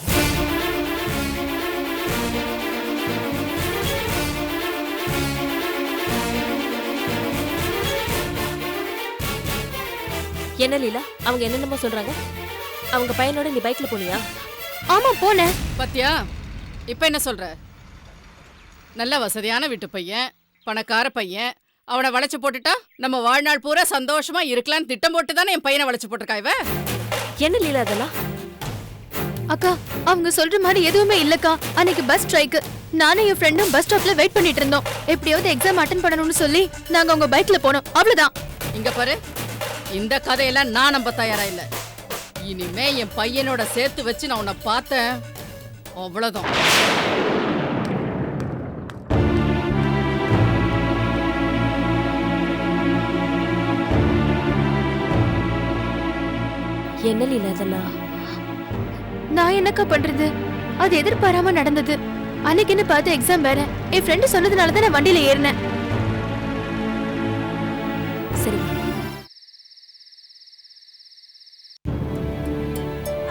என்ன லீலா, அவங்க என்னென்னமோ சொல்றாங்க. அவங்க பையனோட நீ பைக்ல போனியா? ஆமா போனேன். பாத்தியா இப்ப என்ன சொல்ற? நல்ல வசதியான வீட்டு பையன், பணக்கார பையன், அவனை வளைச்சு போட்டுட்டா நம்ம வாழ்நாள் பூரா சந்தோஷமா இருக்கலாம்னு திட்டம் போட்டு தானே என் பையனை வளைச்சு போட்டிருக்கா இவ. என்ன லீலா அதெல்லாம்? அக்கா, அவங்க சொல்ற மாதிரி எதுவுமே இல்லக்கா. அன்னைக்கு பஸ் ஸ்ட்ரைக். நானும் என் ஃப்ரெண்டும் பஸ் ஸ்டாப்ல வெயிட் பண்ணிட்டு இருந்தோம். எப்படியாவது எக்ஸாம் அட்டென்ட் பண்ணணும்னு சொல்லி நாங்க உங்க பைக்ல போனோம், அவ்வளவுதான். இங்க பாரு, இந்த கதையெல்லாம் நான் நம்ப தயாரா இல்ல. இனிமே என் பையனோட சேர்த்து வச்சு நான் உன்னை பார்த்தேன், அவ்வளவுதான். என்ன லீலா அதெல்லாம்? நான் என்னக்கா பண்றது? அது எதிர்பாராம நடந்தது. அன்னைக்குன்னு பார்த்து எக்ஸாம் வேற. என் ஃப்ரெண்டு சொன்னதுனால தான் நான் வண்டியில ஏறினேன். சரி.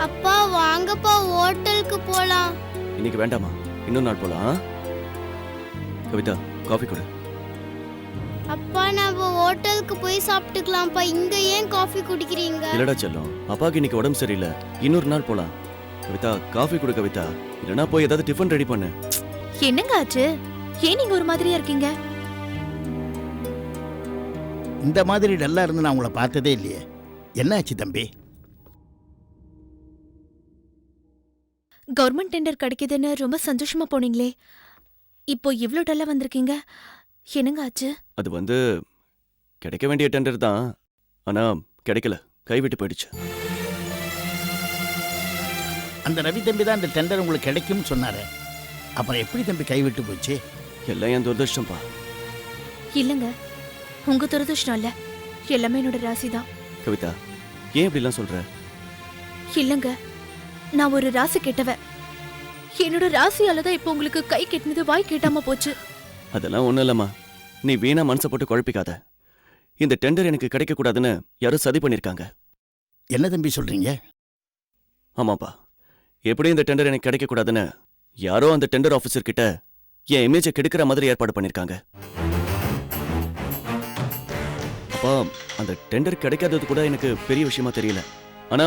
அப்பா வாங்கப்பா, ஹோட்டலுக்கு போலாம். இன்னைக்கு வேண்டாமா, இன்னொரு நாள் போலாம். கவிதா காஃபி கொடு. அப்பா நம்ம ஹோட்டலுக்கு போய் சாப்பிட்டுக்கலாம்ப்பா. இங்க ஏன் காஃபி குடிக்கிறீங்க? இல்லடா செல்லம், அப்பாக்கு இன்னைக்கு உடம்பு சரியில்லை, இன்னொரு நாள் போலாம். கவிதா காஃபி கொடு கவிதா, இல்லைன்னா போய் ஏதாவது டிஃபன் ரெடி பண்ணு. என்னங்க ஆச்சு? ஏன் நீங்க ஒரு மாதிரியா இருக்கீங்க? இந்த மாதிரி டல்லா இருந்து நான் உங்களை பார்த்ததே இல்லையே. என்ன ஆச்சு தம்பி? கவர்மெண்ட் டெண்டர் கிடைக்குதுன்னு ரொம்ப சந்தோஷமா போனீங்களே, இப்போ இவ்ளோ டல்லா வந்திருக்கீங்க. என்னங்க ஆச்சு? அது வந்து கிடைக்க வேண்டிய டெண்டர் தான், ஆனா கிடைக்கல, கைவிட்டு போயிடுச்சு. அந்த ரவி தம்பி தான் இந்த டெண்டர் உங்களுக்கு கிடைக்கும்னு சொன்னாரு. அப்புறம் எப்படி தம்பி கைவிட்டு போச்சு? எல்லாம் என் துரதிருஷ்டம்பா. இல்லங்க, உங்க துரதிருஷ்டம் இல்ல, எல்லாமே என்னோட ராசி தான். கவிதா, ஏன் இப்படிலாம் சொல்ற? இல்லங்க, நான் ஒரு ராசி கெட்டவ. என்னோட ராசியால தான் இப்போ உங்களுக்கு கை கெட்டினது வாய் கேட்டாம போச்சு. அதெல்லாம் ஒண்ணும் இல்லம்மா. நீ வீணா மனசை போட்டு குழப்பிக்காத. இந்த டெண்டர் எனக்கு கிடைக்க கூடாதுன்னு யாரோ சதி பண்ணிருக்காங்க. என்ன தம்பி சொல்றீங்க? ஆமாப்பா, எப்படி இந்த டெண்டர் எனக்கு கிடைக்க கூடாதுன்னு யாரோ அந்த டெண்டர் ஆபீசர் கிட்ட என் இமேஜை கெடுக்கிற மாதிரி ஏற்பாடு பண்ணிருக்காங்க. அப்பா, அந்த டெண்டர் கிடைக்காதது கூட எனக்கு பெரிய விஷயமா தெரியல. ஆனா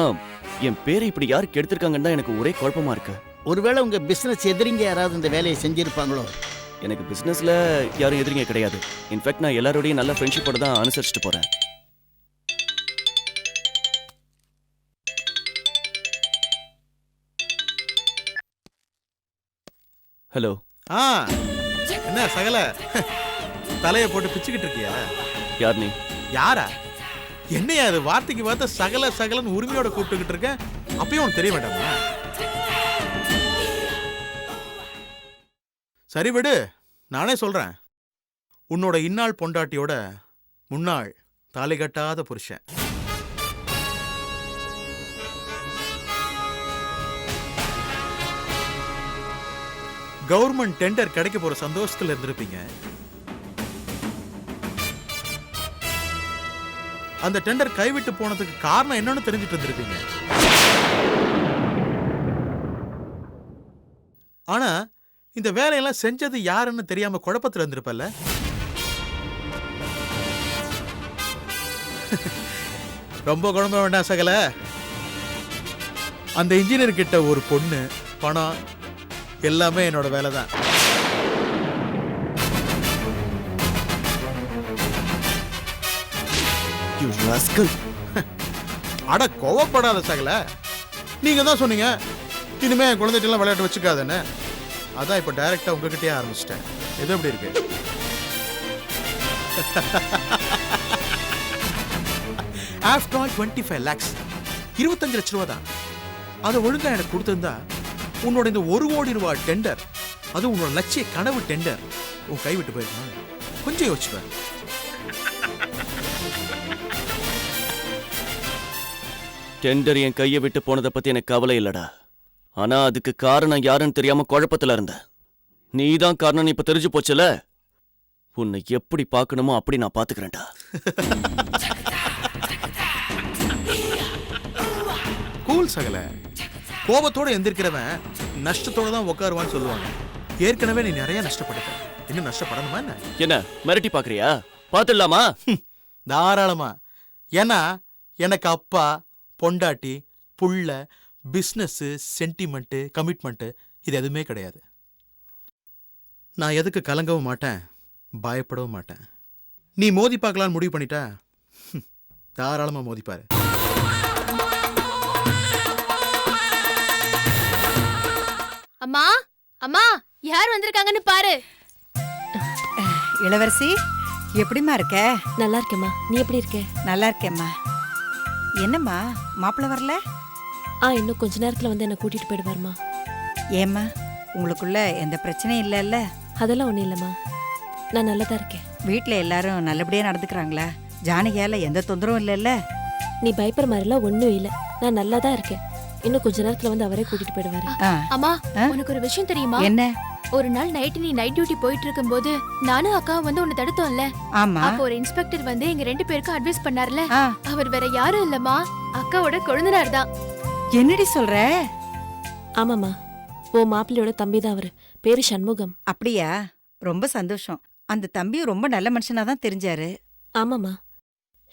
என் பேரை இப்படி யாரு கெடுத்திருக்காங்கன்னு தான் எனக்கு ஒரே குழப்பமா இருக்கு. ஒருவேளை உங்க பிசினஸ் எதிரிங்க யாராவது இந்த வேலையை செஞ்சிருப்பாங்களோ? எனக்கு பிசினஸ்ல யாரும் எதிரிங்க கிடையாது. இன்ஃபேக்ட் நான் எல்லாரோடையும் நல்ல ஃப்ரெண்ட்ஷிப்போட தான் அனுசரிச்சுட்டு போறேன். ஹலோ. என்ன சகல தலையை போட்டு பிச்சுக்கிட்டு இருக்கியா? யார் நீ? யாரா? என்னையா அது வார்த்தைக்கு வார்த்தை சகல சகலன்னு உரிமையோட கூப்பிட்டுக்கிட்டு இருக்க? அப்பயும் உனக்கு தெரிய வேண்டாமா? சரி விடு, நானே சொல்றேன். உன்னோட இந்நாள் பொண்டாட்டியோட முன்னாள் தாலி கட்டாத புருஷன். கவர்மெண்ட் டெண்டர் கிடைக்க போற சந்தோஷத்துல இருந்திருப்பீங்க. அந்த டெண்டர் கைவிட்டு போனதுக்கு காரணம் என்னன்னு தெரிஞ்சுட்டு இருந்திருப்பீங்க. ஆனா இந்த வேலையெல்லாம் செஞ்சது யாருன்னு தெரியாம குழப்பத்துல இருந்திருப்பல்ல? ரொம்ப குழம்ப வேண்டாம் சகல. அந்த இன்ஜினியர் கிட்ட ஒரு பொண்ணு, பணம் எல்லாமே என்னோட வேலை தான். அட கோவப்படாத சகல. நீங்க தான் சொன்னீங்க இனிமே குழந்தைகிட்ட விளையாட்டு வச்சுக்காதன்னு. அதான் இப்ப டைரக்டா உங்ககிட்டயே ஆரம்பிச்சிட்டேன். எது எப்படி இருக்கு? ஆஃப்டர் ஆல் 25 lakhs, 25 லட்ச ரூபா தான். அதை ஒழுங்கா எனக்கு கொடுத்திருந்தா உன்னோட இந்த 1 கோடி ரூபாய் டெண்டர், அது உன்னோட லட்சிய கனவு டெண்டர், உன் கைவிட்டு போயிருக்கணும். கொஞ்சம் யோசிச்சுப்பேன். டெண்டர் என் கையை விட்டு போனதை பத்தி எனக்கு கவலை இல்லடா. ஆனா அதுக்கு காரணம் யாருன்னு தெரியாம குழப்பத்துல இருந்த. நீதான் காரணம் இப்ப தெரிஞ்சு போச்சுல. உன்னை எப்படி பார்க்கணுமோ அப்படி நான் பாத்துக்கிறேன்டா. கூல் சகல. கோபத்தோட எந்திரிக்கிறவன் நஷ்டத்தோட தான் உட்காருவான்னு சொல்லுவாங்க. ஏற்கனவே நீ நிறைய நஷ்டப்பட்ட. இன்னும் நஷ்டப்படணுமா என்ன? என்ன மிரட்டி பாக்குறியா? பாத்துடலாமா? தாராளமா. ஏன்னா எனக்கு அப்பா, பொண்டாட்டி, புள்ள, பிஸ்னஸ், சென்டிமெண்ட், கமிட்மெண்ட் இது எதுவுமே கிடையாது. நான் எதுக்கு கலங்கவும் மாட்டேன், பயப்படவும் மாட்டேன். நீ மோதி பார்க்கலான்னு முடிவு பண்ணிட்டா தாராளமா மோதிப்பாரு. அம்மா, அம்மா, யார் வந்திருக்காங்கன்னு பாரு. இளவரசி, எப்படிம்மா இருக்க? நல்லா இருக்கேம்மா. நீ எப்படி இருக்க? நல்லா இருக்கேம்மா. என்னம்மா மாப்பிள்ள வரல? இன்னும் கொஞ்ச நேரத்துல வந்து என்ன கூட்டிட்டு போயிடுவாருமா. ஏம்மா, உங்களுக்குள்ள எந்த பிரச்சனையும் இல்லைல்ல? அதெல்லாம் ஒண்ணும் இல்லம்மா, நான் நல்லதா இருக்கேன். வீட்டில் எல்லாரும் நல்லபடியா நடந்துக்கிறாங்களா? ஜானகியால எந்த தொந்தரவும் இல்லைல்ல? நீ பயப்படுற மாதிரிலாம் ஒன்றும் இல்லை, நான் நல்லா தான் இருக்கேன். இன்னும் கொஞ்ச நேரத்துல வந்து அவரே கூட்டிட்டு போயிடுவாரு. அம்மா, உனக்கு ஒரு விஷயம் தெரியுமா? என்ன? ஒரு நாள் நைட் நீ நைட் டியூட்டி போயிட்டு இருக்கும்போது நானும் அக்கா வந்து உன்னை தடுத்தோம்ல. ஆமா. அப்போ ஒரு இன்ஸ்பெக்டர் வந்து எங்க 2 பேருக்கும் அட்வைஸ் பண்ணார்ல. அவர் வேற யாரும் இல்லம்மா, அக்காவோட கொழுந்தனார் தான். என்னடி சொல்ற? ஆமாம்மா, ஓ மாப்பிள்ளையோட தம்பி தான் அவரு. பேரு சண்முகம். அப்படியா? ரொம்ப சந்தோஷம். அந்த தம்பி ரொம்ப நல்ல மனுஷனா தான் தெரிஞ்சாரு. ஆமாம்மா,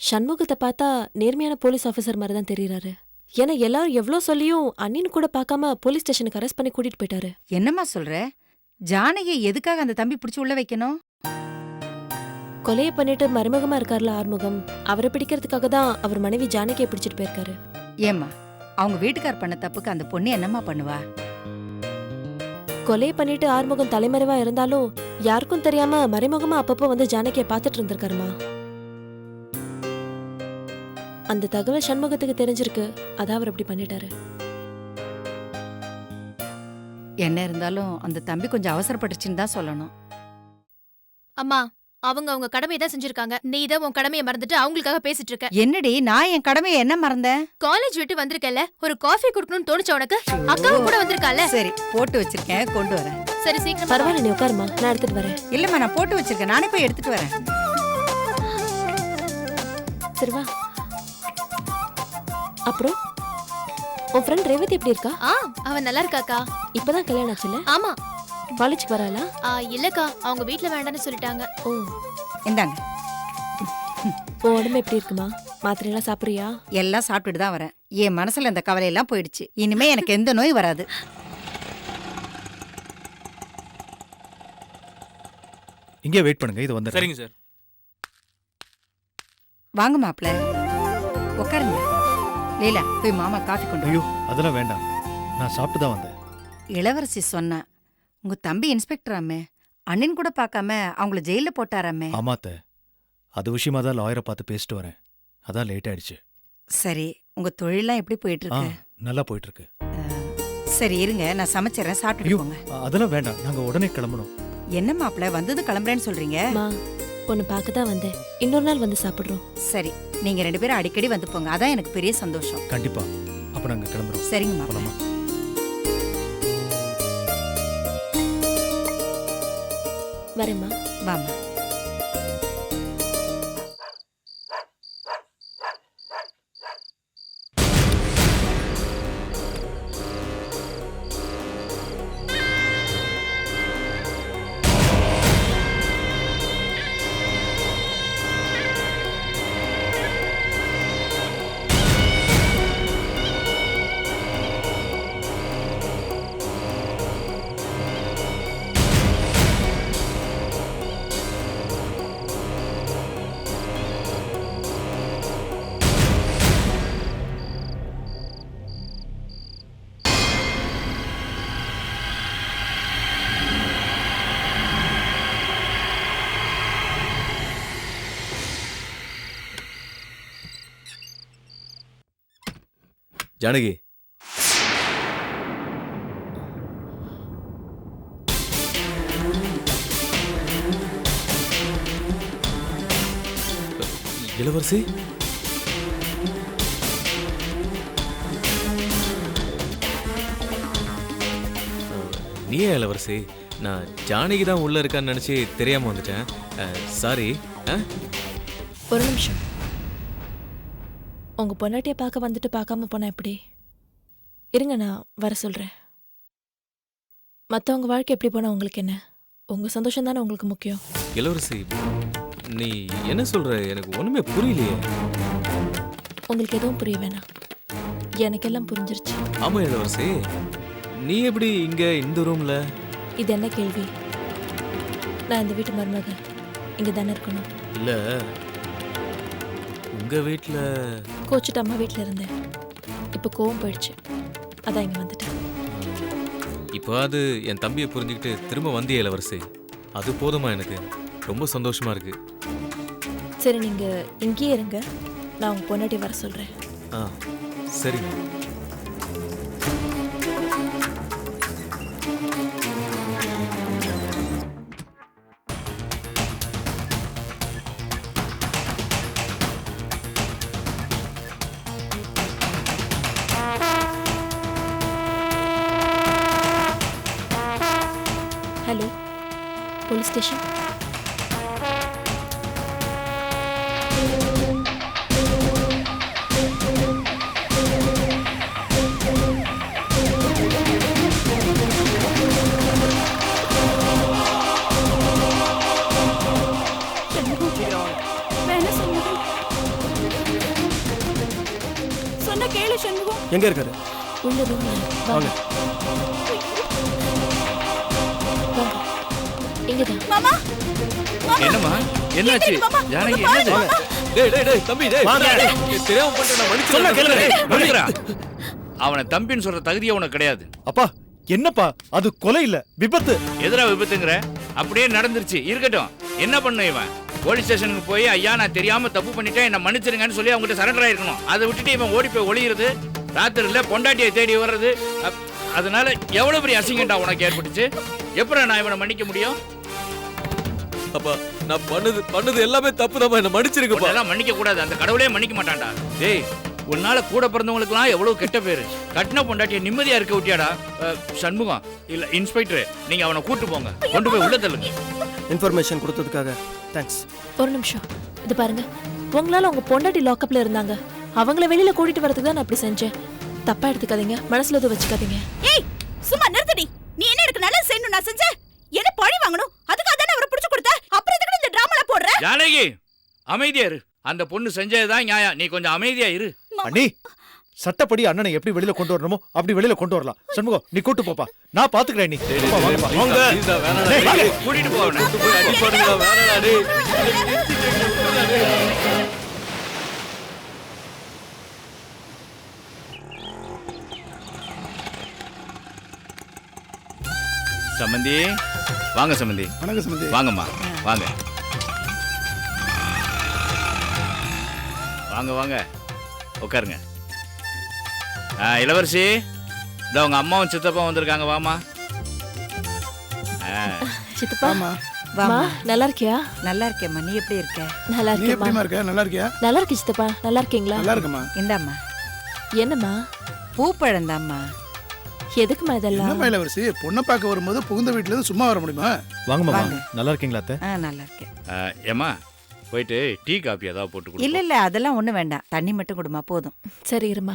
சண்முகத்தை பார்த்தா நேர்மையான போலீஸ் ஆஃபீஸர் மாதிரி தான் தெரியறாரு. ஏன்னா எல்லாரும் எவ்வளோ சொல்லியும் அண்ணின்னு கூட பார்க்காம போலீஸ் ஸ்டேஷனுக்கு அரெஸ்ட் பண்ணி கூட்டிட்டு போயிட்டாரு. என்னம்மா சொல்ற? ஜானகி எதுக்காக அந்த தம்பி பிடிச்சி உள்ள வைக்கணும்? கொலையை பண்ணிட்டு மருமகமா இருக்கார்ல ஆறுமுகம், அவரை பிடிக்கிறதுக்காக தான் அவர் மனைவி ஜானகியை பிடிச்சிட்டு போயிருக்காரு. ஏம்மா, அவங்க வீட்டுக்கார் பண்ண தப்புக்கு அந்த பொண்ணு என்னம்மா பண்ணுவா? கொலையை பண்ணிட்டு ஆறுமுகம் தலைமறைவா இருந்தாலும் யாருக்கும் தெரியாம மறைமுகமா அப்பப்போ வந்து ஜானகியை பார்த்துட்டு இருந்திருக்காருமா. அந்த தகவல் சண்முகத்துக்கு தெரிஞ்சிருக்கு, அதான் அவர் அப்படி பண்ணிட்டாரு. என்ன இருந்தாலும் அந்த தம்பி கொஞ்சம் அவசரப்பட்டுச்சுன்னு தான் சொல்லணும். அம்மா, அவங்க கடமையை தான் செஞ்சிருக்காங்க. நீ தான் உன் கடமையை மறந்துட்டு அவங்களுக்காக பேசிட்டு இருக்க. என்னடி நான் என் கடமையை என்ன மறந்தேன்? காலேஜ் விட்டு வந்திருக்கல, ஒரு காஃபி குடுக்கணும்னு தோணுச்சா உனக்கு? அக்காவும் கூட வந்திருக்கால. சரி போட்டு வச்சிருக்கேன், கொண்டு வரேன். சரி சீக்கிரம். பரவாயில்ல, நீ உட்காருமா, நான் எடுத்துட்டு வரேன். இல்லம்மா நான் போட்டு வச்சிருக்கேன், நானே போய் எடுத்துட்டு வரேன். சரி வா. அப்புறம் உன் ஃப்ரெண்ட் ரேவதி எப்படி இருக்கா? அவன் நல்லா இருக்காக்கா. இப்பதான் கல்யாணம் ஆச்சுல? ஆமா. காலேஜ்க்கு வராளா? இல்லக்கா, அவங்க வீட்ல வேண்டாம்னு சொல்லிட்டாங்க. ஓ, இந்தாங்க. உன் உடம்பு எப்படி இருக்குமா? மாத்திரை எல்லாம் சாப்பிடுறியா? எல்லாம் சாப்பிட்டுட்டு தான் வரேன். என் மனசுல இந்த கவலையெல்லாம் போயிடுச்சு. இனிமே எனக்கு எந்த நோய் வராது. இங்கே வெயிட் பண்ணுங்க, இது வந்து. சரிங்க சார். வாங்க மாப்பிள்ள, உட்காருங்க. லீலா போய் மாமா காஃபி கொண்டு வா. ஐயோ அதெல்லாம் வேண்டாம், நான் சாப்பிட்டு தான் வந்தேன். இளவரசி சொன்னா உங்க தம்பி இன்ஸ்பெக்டராமே, அண்ணன் கூட பார்க்காம அவங்கள ஜெயில போட்டாராமே. ஆமாத்த, அது விஷயமா தான் லாயரை பார்த்து பேசிட்டு வரேன். அதான் லேட் ஆயிடுச்சு. சரி, உங்க தொழிலாம் எப்படி போயிட்டு இருக்கு? நல்லா போயிட்டு இருக்கு. சரி இருங்க, நான் சமைச்சிடறேன், சாப்பிட்டு போங்க. அதெல்லாம் வேண்டாம், நாங்க உடனே கிளம்பணும். என்ன மாப்பிள்ள வந்தது கிளம்புறேன்னு சொல்றீங்க? உன்னை பார்க்க தான் வந்தேன், இன்னொரு நாள் வந்து சாப்பிடுறோம். சரி, நீங்க 2 பேரும் அடிக்கடி வந்து போங்க, அதான் எனக்கு பெரிய சந்தோஷம். கண்டிப்பா, அப்ப நாங்க கிளம்புறோம். சரிங்க மாப்பிள்ள. வரேம்மா. வாமா. ஜானகி, இளவரசி, நீயே இளவரசி? நான் ஜானகி தான் உள்ள இருக்கான்னு நினைச்சு தெரியாம வந்துட்டேன். சாரி. ஒரு நிமிஷம். உங்க பொண்டாட்டியை பார்க்க வந்துட்டு பார்க்காம போனா எப்படி? இருங்க, நான் வர சொல்றேன். மற்றவங்க வாழ்க்கை எப்படி போனா உங்களுக்கு என்ன? உங்க சந்தோஷம் தானே உங்களுக்கு முக்கியம். இளவரசி, நீ என்ன சொல்ற? எனக்கு ஒண்ணுமே புரியலையே. உங்களுக்கு எதுவும் புரிய வேணாம், எனக்கெல்லாம் புரிஞ்சிருச்சு. ஆமா இளவரசி, நீ எப்படி இங்க இந்த ரூம்ல? இது என்ன கேள்வி? நான் இந்த வீட்டு மருமக, இங்க தானே இருக்கணும். இல்ல, உங்க வீட்ல கோச்சிட்டு அம்மா வீட்டில் இருந்தேன். இப்போ கோவம் போயிடுச்சு, அதான் இங்கே வந்துட்டேன். இப்போ அது என் தம்பியை புரிஞ்சுக்கிட்டு திரும்ப வந்திய இளவரசி, அது போதுமா? எனக்கு ரொம்ப சந்தோஷமா இருக்கு. சரி, நீங்க இங்கேயே இருங்க, நான் உங்க பொண்டாட்டி வர சொல்றேன். சரிங்க. Hello, police station. சொன்ன கேளு சண்முகம். எங்க இருக்காரு? உள்ள ரூம்ல. வாங்க. இங்கதான். மாமா, என்னம்மா, என்னாச்சு? ஜானகி, என்னது? டேய் தம்பி, தெரியாம பண்ணிட்டு நான் மன்னிச்சிடுறேன். அவனை தம்பின்னு சொல்ற தகுதியே உனக்கு கிடையாது. அப்பா, என்னப்பா அது கொலை இல்ல, விபத்து. எதிரா விபத்துங்கிற? அப்படியே நடந்துருச்சு, இருக்கட்டும். என்ன பண்ண இவன்? போலீஸ் ஸ்டேஷனுக்கு போய் ஐயா நான் தெரியாம தப்பு பண்ணிட்டேன், என்ன மன்னிச்சிருங்கன்னு சொல்லி அவங்ககிட்ட சரண்டர் ஆயிருக்கணும். அதை விட்டுட்டு இவன் ஓடி போய் ஒளியிறது, ராத்திரில பொண்டாட்டியை தேடி வர்றது, அதனால எவ்வளவு பெரிய அசிங்கண்டா உனக்கு ஏற்பட்டுச்சு. எப்படி நான் இவனை மன்னிக்க முடியும்? அப்பா, நான் பண்ணது எல்லாமே தப்பு தான். என்ன மன்னிச்சிருக்கப்பா. அதெல்லாம் மன்னிக்க கூடாது. அந்த கடவுளே மன்னிக்க மாட்டான்டா. டேய், உன்னால கூட பிறந்தவங்களுக்குலாம் எவ்வளவு கெட்ட பேரு. கட்டின பொண்டாட்டிய நிம்மதியா இருக்க விட்டியாடா. சண்முகம் இல்ல இன்ஸ்பெக்டர், நீங்க அவனை கூட்டு போங்க, கொண்டு போய் உள்ள தள்ளுங்க. இன்ஃபர்மேஷன் கொடுத்ததுக்காக தேங்க்ஸ். ஒரு நிமிஷம், இது பாருங்க. உங்களால உங்க பொண்டாட்டி லாக்அப்ல இருந்தாங்க, அவங்கள வெளியில கூட்டிட்டு வரதுக்கு தான் நான் அப்படி செஞ்சேன். தப்பா எடுத்துக்காதீங்க, மனசுல எதுவும் வச்சுக்காதீங்க. ஏய் சும்மா நிறுத்தடி. நீ என்ன எனக்கு நல்லது செய்யணும் நான் செஞ்சேன். என்ன பழி வாங்கணும்? அதுக்காக தானே அவரை பிடிச்சு கொடுத்த. அப்புறம் எதுக்கு இந்த டிராமால போடுற? ஜானகி அமைதியா இரு. அந்த பொண்ணு செஞ்சதுதான் நியாயம். நீ கொஞ்சம் அமைதியா இரு. அண்ணி, சட்டப்படி அண்ணனை எப்படி வெளியில கொண்டு வரணுமோ அப்படி வெளியில கொண்டு வரலாம். சண்முகம், நீ கூட்டு போப்பா, நான் பாத்துக்கிறேன். நீ கூட்டிட்டு போவன. சம்பந்தி வாங்க. சம்பந்தி வணக்கம் சம்பந்தி. வாங்கம்மா வாங்க வாங்க வாங்க உட்காருங்க. இளவரசி, இந்த உங்க அம்மாவும் சித்தப்பா வந்திருக்காங்க. வாமா. சித்தப்பா வாமா. நல்லா இருக்கியா? நல்லா இருக்கேம்மா. நீ எப்படி இருக்க? நல்லா நீ எப்படிமா இருக்கேம்மா. இருக்க? நல்லா இருக்கியா? நல்லா இருக்கு சித்தப்பா. நல்லா இருக்கீங்களா? நல்லா இருக்கம்மா. இந்தாம்மா. என்னம்மா? பூப்பழந்தாம்மா. எதுக்குமா இதெல்லாம்? என்ன இளவரசி, பொண்ணை பார்க்க வரும்போது புகுந்த வீட்டுல இருந்து சும்மா வர முடியுமா? வாங்கம்மா வாங்க. நல்லா இருக்கீங்களா அத்தை? நல்லா இருக்கேன். ஏமா போயிட்டு டீ காபி ஏதாவது போட்டு கொடு. இல்ல இல்ல, அதெல்லாம் ஒண்ணு வேண்டாம். தண்ணி மட்டும் கொடுமா, போதும். சரி இருமா.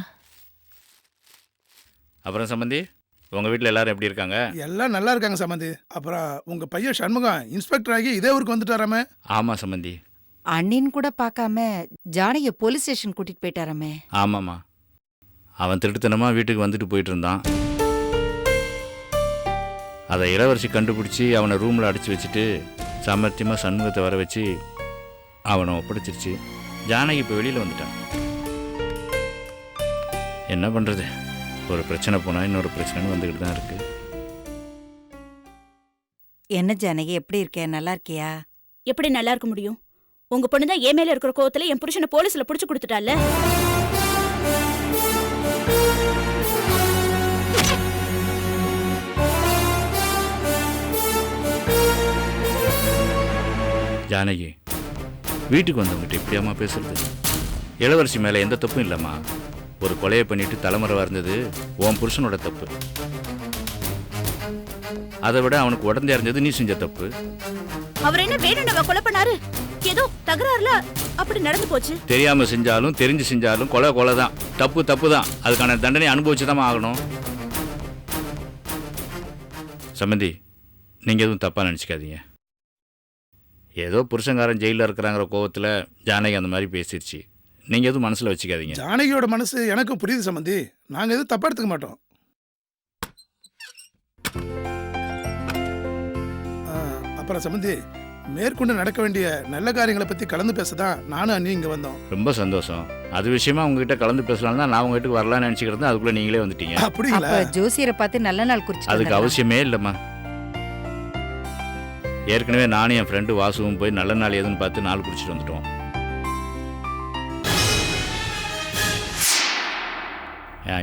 அப்புறம் சம்பந்தி, உங்க வீட்டுல எல்லாரும் எப்படி இருக்காங்க? எல்லாம் நல்லா இருக்காங்க சம்பந்தி. அப்புறம் உங்க பையன் சண்முகம் இன்ஸ்பெக்டர் ஆகி இதே ஊருக்கு வந்துட்டாராமே. ஆமா சம்பந்தி. அண்ணின்னு கூட பார்க்காம ஜானகிய போலீஸ் ஸ்டேஷன் கூட்டிட்டு போயிட்டாராமே. ஆமாம்மா, அவன் திருட்டுத்தனமா வீட்டுக்கு வந்துட்டு போயிட்டு இருந்தான். அதை இளவரசி கண்டுபிடிச்சி அவனை ரூமில் அடைச்சி வச்சுட்டு சாமர்த்தியமாக சண்முகத்தை வர வச்சு அவனை ஒப்படைச்சிருச்சு. ஜானகி இப்போ வெளியில் வந்துட்டான். என்ன பண்ணுறது, ஒரு பிரச்சனை போனால் இன்னொரு பிரச்சனைன்னு வந்துக்கிட்டு தான் இருக்கு. என்ன ஜானகி, எப்படி இருக்க? நல்லா இருக்கியா? எப்படி நல்லா இருக்க முடியும்? உங்க பொண்ணு தான் என் மேல இருக்கிற கோவத்துல என் புருஷனை போலீஸ்ல புடிச்சு கொடுத்துட்டால. ஜானகி, வீட்டுக்கு வந்தவங்ககிட்ட எப்படியாம்மா பேசுறது? இளவரசி மேலே எந்த தப்பும் இல்லைம்மா. ஒரு கொலையை பண்ணிட்டு தலைமறைவா இருந்தது உன் புருஷனோட தப்பு. அதை விட அவனுக்கு உடந்தையா இருந்தது நீ செஞ்ச தப்பு. அவர் என்ன வேணும்னு கொலை பண்ணாரு? ஏதோ தகராறுல அப்படி நடந்து போச்சு. தெரியாம செஞ்சாலும் தெரிஞ்சு செஞ்சாலும் கொலை கொலை தான். தப்பு தப்பு தான். அதுக்கான தண்டனை அனுபவிச்சுதான் ஆகணும். சம்பந்தி, நீங்க எதுவும் தப்பா நினைச்சுக்காதீங்க. ஏதோ புருஷங்காரன் ஜெயிலில் இருக்கிறாங்கிற கோவத்தில் ஜானகி அந்த மாதிரி பேசிடுச்சு. நீங்கள் எதுவும் மனசில் வச்சுக்காதீங்க. ஜானகியோட மனசு எனக்கும் புரியுது சம்பந்தி. நாங்கள் எதுவும் தப்பா எடுத்துக்க மாட்டோம். அப்புறம் சம்பந்தி, மேற்கொண்டு நடக்க வேண்டிய நல்ல காரியங்களை பற்றி கலந்து பேசதான் நானும் அண்ணி இங்கே வந்தோம். ரொம்ப சந்தோஷம். அது விஷயமா உங்ககிட்ட கலந்து பேசலாம் தான் நான் உங்க வீட்டுக்கு வரலான்னு நினச்சிக்கிறேன். அதுக்குள்ளே நீங்களே வந்துட்டீங்க. அப்படிங்களா? ஜோசியரை பார்த்து நல்ல நாள் குறிச்சு. அதுக்கு அவசியமே இல்லைம்மா. ஏற்கனவே நானும் என் ஃப்ரெண்டு வாசுவும் போய் நல்ல நாள் எதுன்னு பார்த்து நாள் குடிச்சிட்டு வந்துட்டோம்.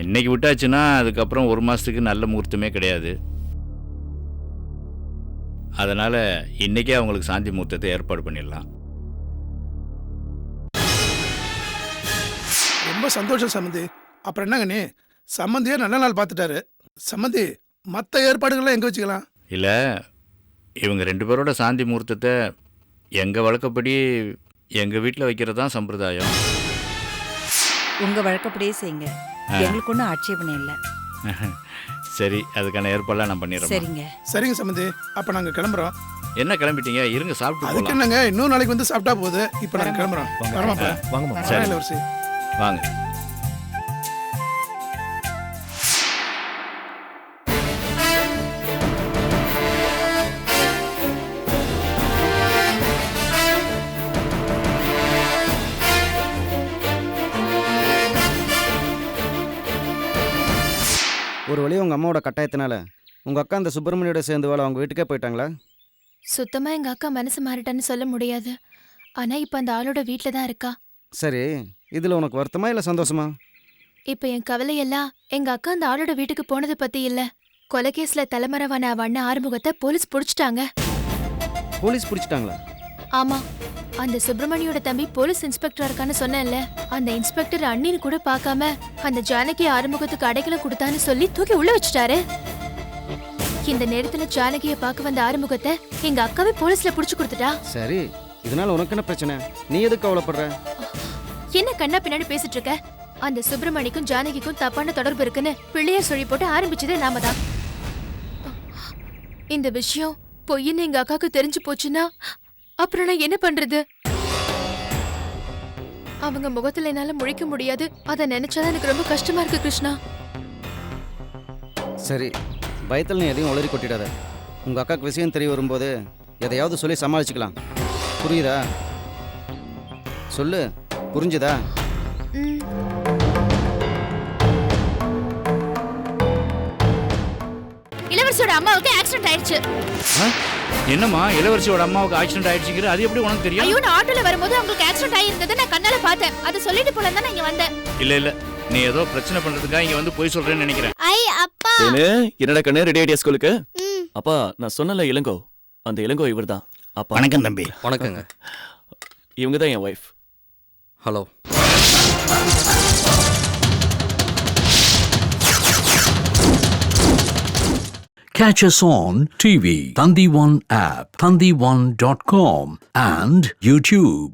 இன்னைக்கு விட்டாச்சுன்னா அதுக்கப்புறம் ஒரு மாதத்துக்கு நல்ல முகூர்த்தமே கிடையாது. அதனால் இன்னைக்கே அவங்களுக்கு சாந்தி முகூர்த்தத்தை ஏற்பாடு பண்ணிடலாம். ரொம்ப சந்தோஷம் சம்பந்தி. அப்புறம் என்னங்கண்ணே, சம்பந்தியே நல்ல நாள் பார்த்துட்டாரு. சம்பந்தி, மற்ற ஏற்பாடுகள்லாம் எங்கே வச்சுக்கலாம்? இல்லை, இவங்க 2 பேரோட சாந்தி முகூர்த்தத்தை எங்கள் வழக்கப்படி எங்கள் வீட்டில் வைக்கிறது தான் சம்பிரதாயம். உங்க வழக்கப்படியே செய்யுங்க, எங்களுக்கு ஒன்றும் ஆட்சேபனை இல்லை. சரி, அதுக்கான ஏற்பாடுலாம் நான் பண்ணிடுறேன். சரிங்க சரிங்க சம்பந்தி, அப்போ நாங்கள் கிளம்புறோம். என்ன கிளம்பிட்டீங்க? இருங்க, சாப்பிட்டு அதுக்கு போகலாம். என்னங்க, இன்னொரு நாளைக்கு வந்து சாப்பிட்டா போகுது. இப்போ நாங்கள் கிளம்புறோம். வரமாப்பா. வாங்கம்மா. சரி. இளவரசி வாங்க. ஒரு வழியாக உங்கள் அம்மாவோட கட்டாயத்தினால உங்கள் அக்கா அந்த சுப்பிரமணியோட சேர்ந்து வாழ அவங்க வீட்டுக்கே போயிட்டாங்களா? சுத்தமா எங்க அக்கா மனசு மாறிட்டான்னு சொல்ல முடியாது. ஆனா இப்ப அந்த ஆளோட வீட்ல தான் இருக்கா. சரி, இதில் உனக்கு வருத்தமா இல்லை சந்தோஷமா? இப்ப என் கவலையெல்லாம் எங்க அக்கா அந்த ஆளோட வீட்டுக்கு போனது பத்தி இல்ல. கொலைகேஸ்ல தலைமறைவான அவ அண்ணன் ஆறுமுகத்தை போலீஸ் புடிச்சிட்டாங்க. போலீஸ் பிடிச்சிட்டாங்களா? ஆமா, அந்த சுப்பிரமணியோட தம்பி போலீஸ் இன்ஸ்பெக்டரா இருக்கான்னு சொன்னேன்ல, அந்த இன்ஸ்பெக்டர் அண்ணின்னு கூட பார்க்காம அந்த ஜானகி ஆறுமுகத்துக்கு அடைக்கலம் கொடுத்தான்னு சொல்லி தூக்கி உள்ள வச்சுட்டாரு. இந்த நேரத்துல ஜானகியை பார்க்க வந்த ஆறுமுகத்தை எங்க அக்காவே போலீஸ்ல புடிச்சு கொடுத்துட்டா. சரி, இதனால உனக்கு என்ன பிரச்சனை? நீ எதுக்கு கவலைப்படுற? என்ன கண்ணா பின்னாடி பேசிட்டு இருக்க? அந்த சுப்பிரமணிக்கும் ஜானகிக்கும் தப்பான தொடர்பு இருக்குன்னு பிள்ளையார் சொல்லி போட்டு ஆரம்பிச்சதே நாம தான். இந்த விஷயம் பொய்ன்னு எங்க அக்காவுக்கு தெரிஞ்சு போச்சுன்னா அப்புறம் நான் என்ன பண்றது? அவங்க முகத்துல என்னால முழிக்க முடியாது. அதை நினைச்சாதான் எனக்கு ரொம்ப கஷ்டமா இருக்கு கிருஷ்ணா. சரி, பயத்தில் நீ எதையும் உளறி கொட்டிடாத. உங்கள் அக்காவுக்கு விஷயம் தெரிய வரும்போது எதையாவது சொல்லி சமாளிச்சுக்கலாம். புரியுதா? சொல்லு, புரிஞ்சுதா? இளவரசியோட அம்மாவுக்கு ஆக்சிடென்ட் ஆயிடுச்சு. என்னம்மா இளவரசியோட அம்மாவுக்கு ஆக்சிடென்ட் ஆயிடுச்சுங்கிற அது எப்படி உனக்கு தெரியும்? ஐயோ, நான் ஆட்டோல வரும்போது அவங்களுக்கு ஆக்சிடென்ட் ஆயிருந்ததை நான் கண்ணால பார்த்தேன். அதை சொல்லிட்டு போலாம் தான் இங்க வந்தேன். இல்ல நீ ஏதோ பிரச்சனை பண்றதுக்காக இங்க வந்து போய் சொல்றேன்னு நினைக்கிறேன். ஐ அப்பா, என்னடா கண்ணு, ரெடி ஆயிட்டியா ஸ்கூலுக்கு? அப்பா, நான் சொன்னல இளங்கோ, அந்த இளங்கோ இவர்தான். அப்பா வணக்கம் தம்பி. வணக்கங்க. இவங்க தான் என் wife. Hello. Catch us on TV, Thandivan app, thandivan.com and YouTube.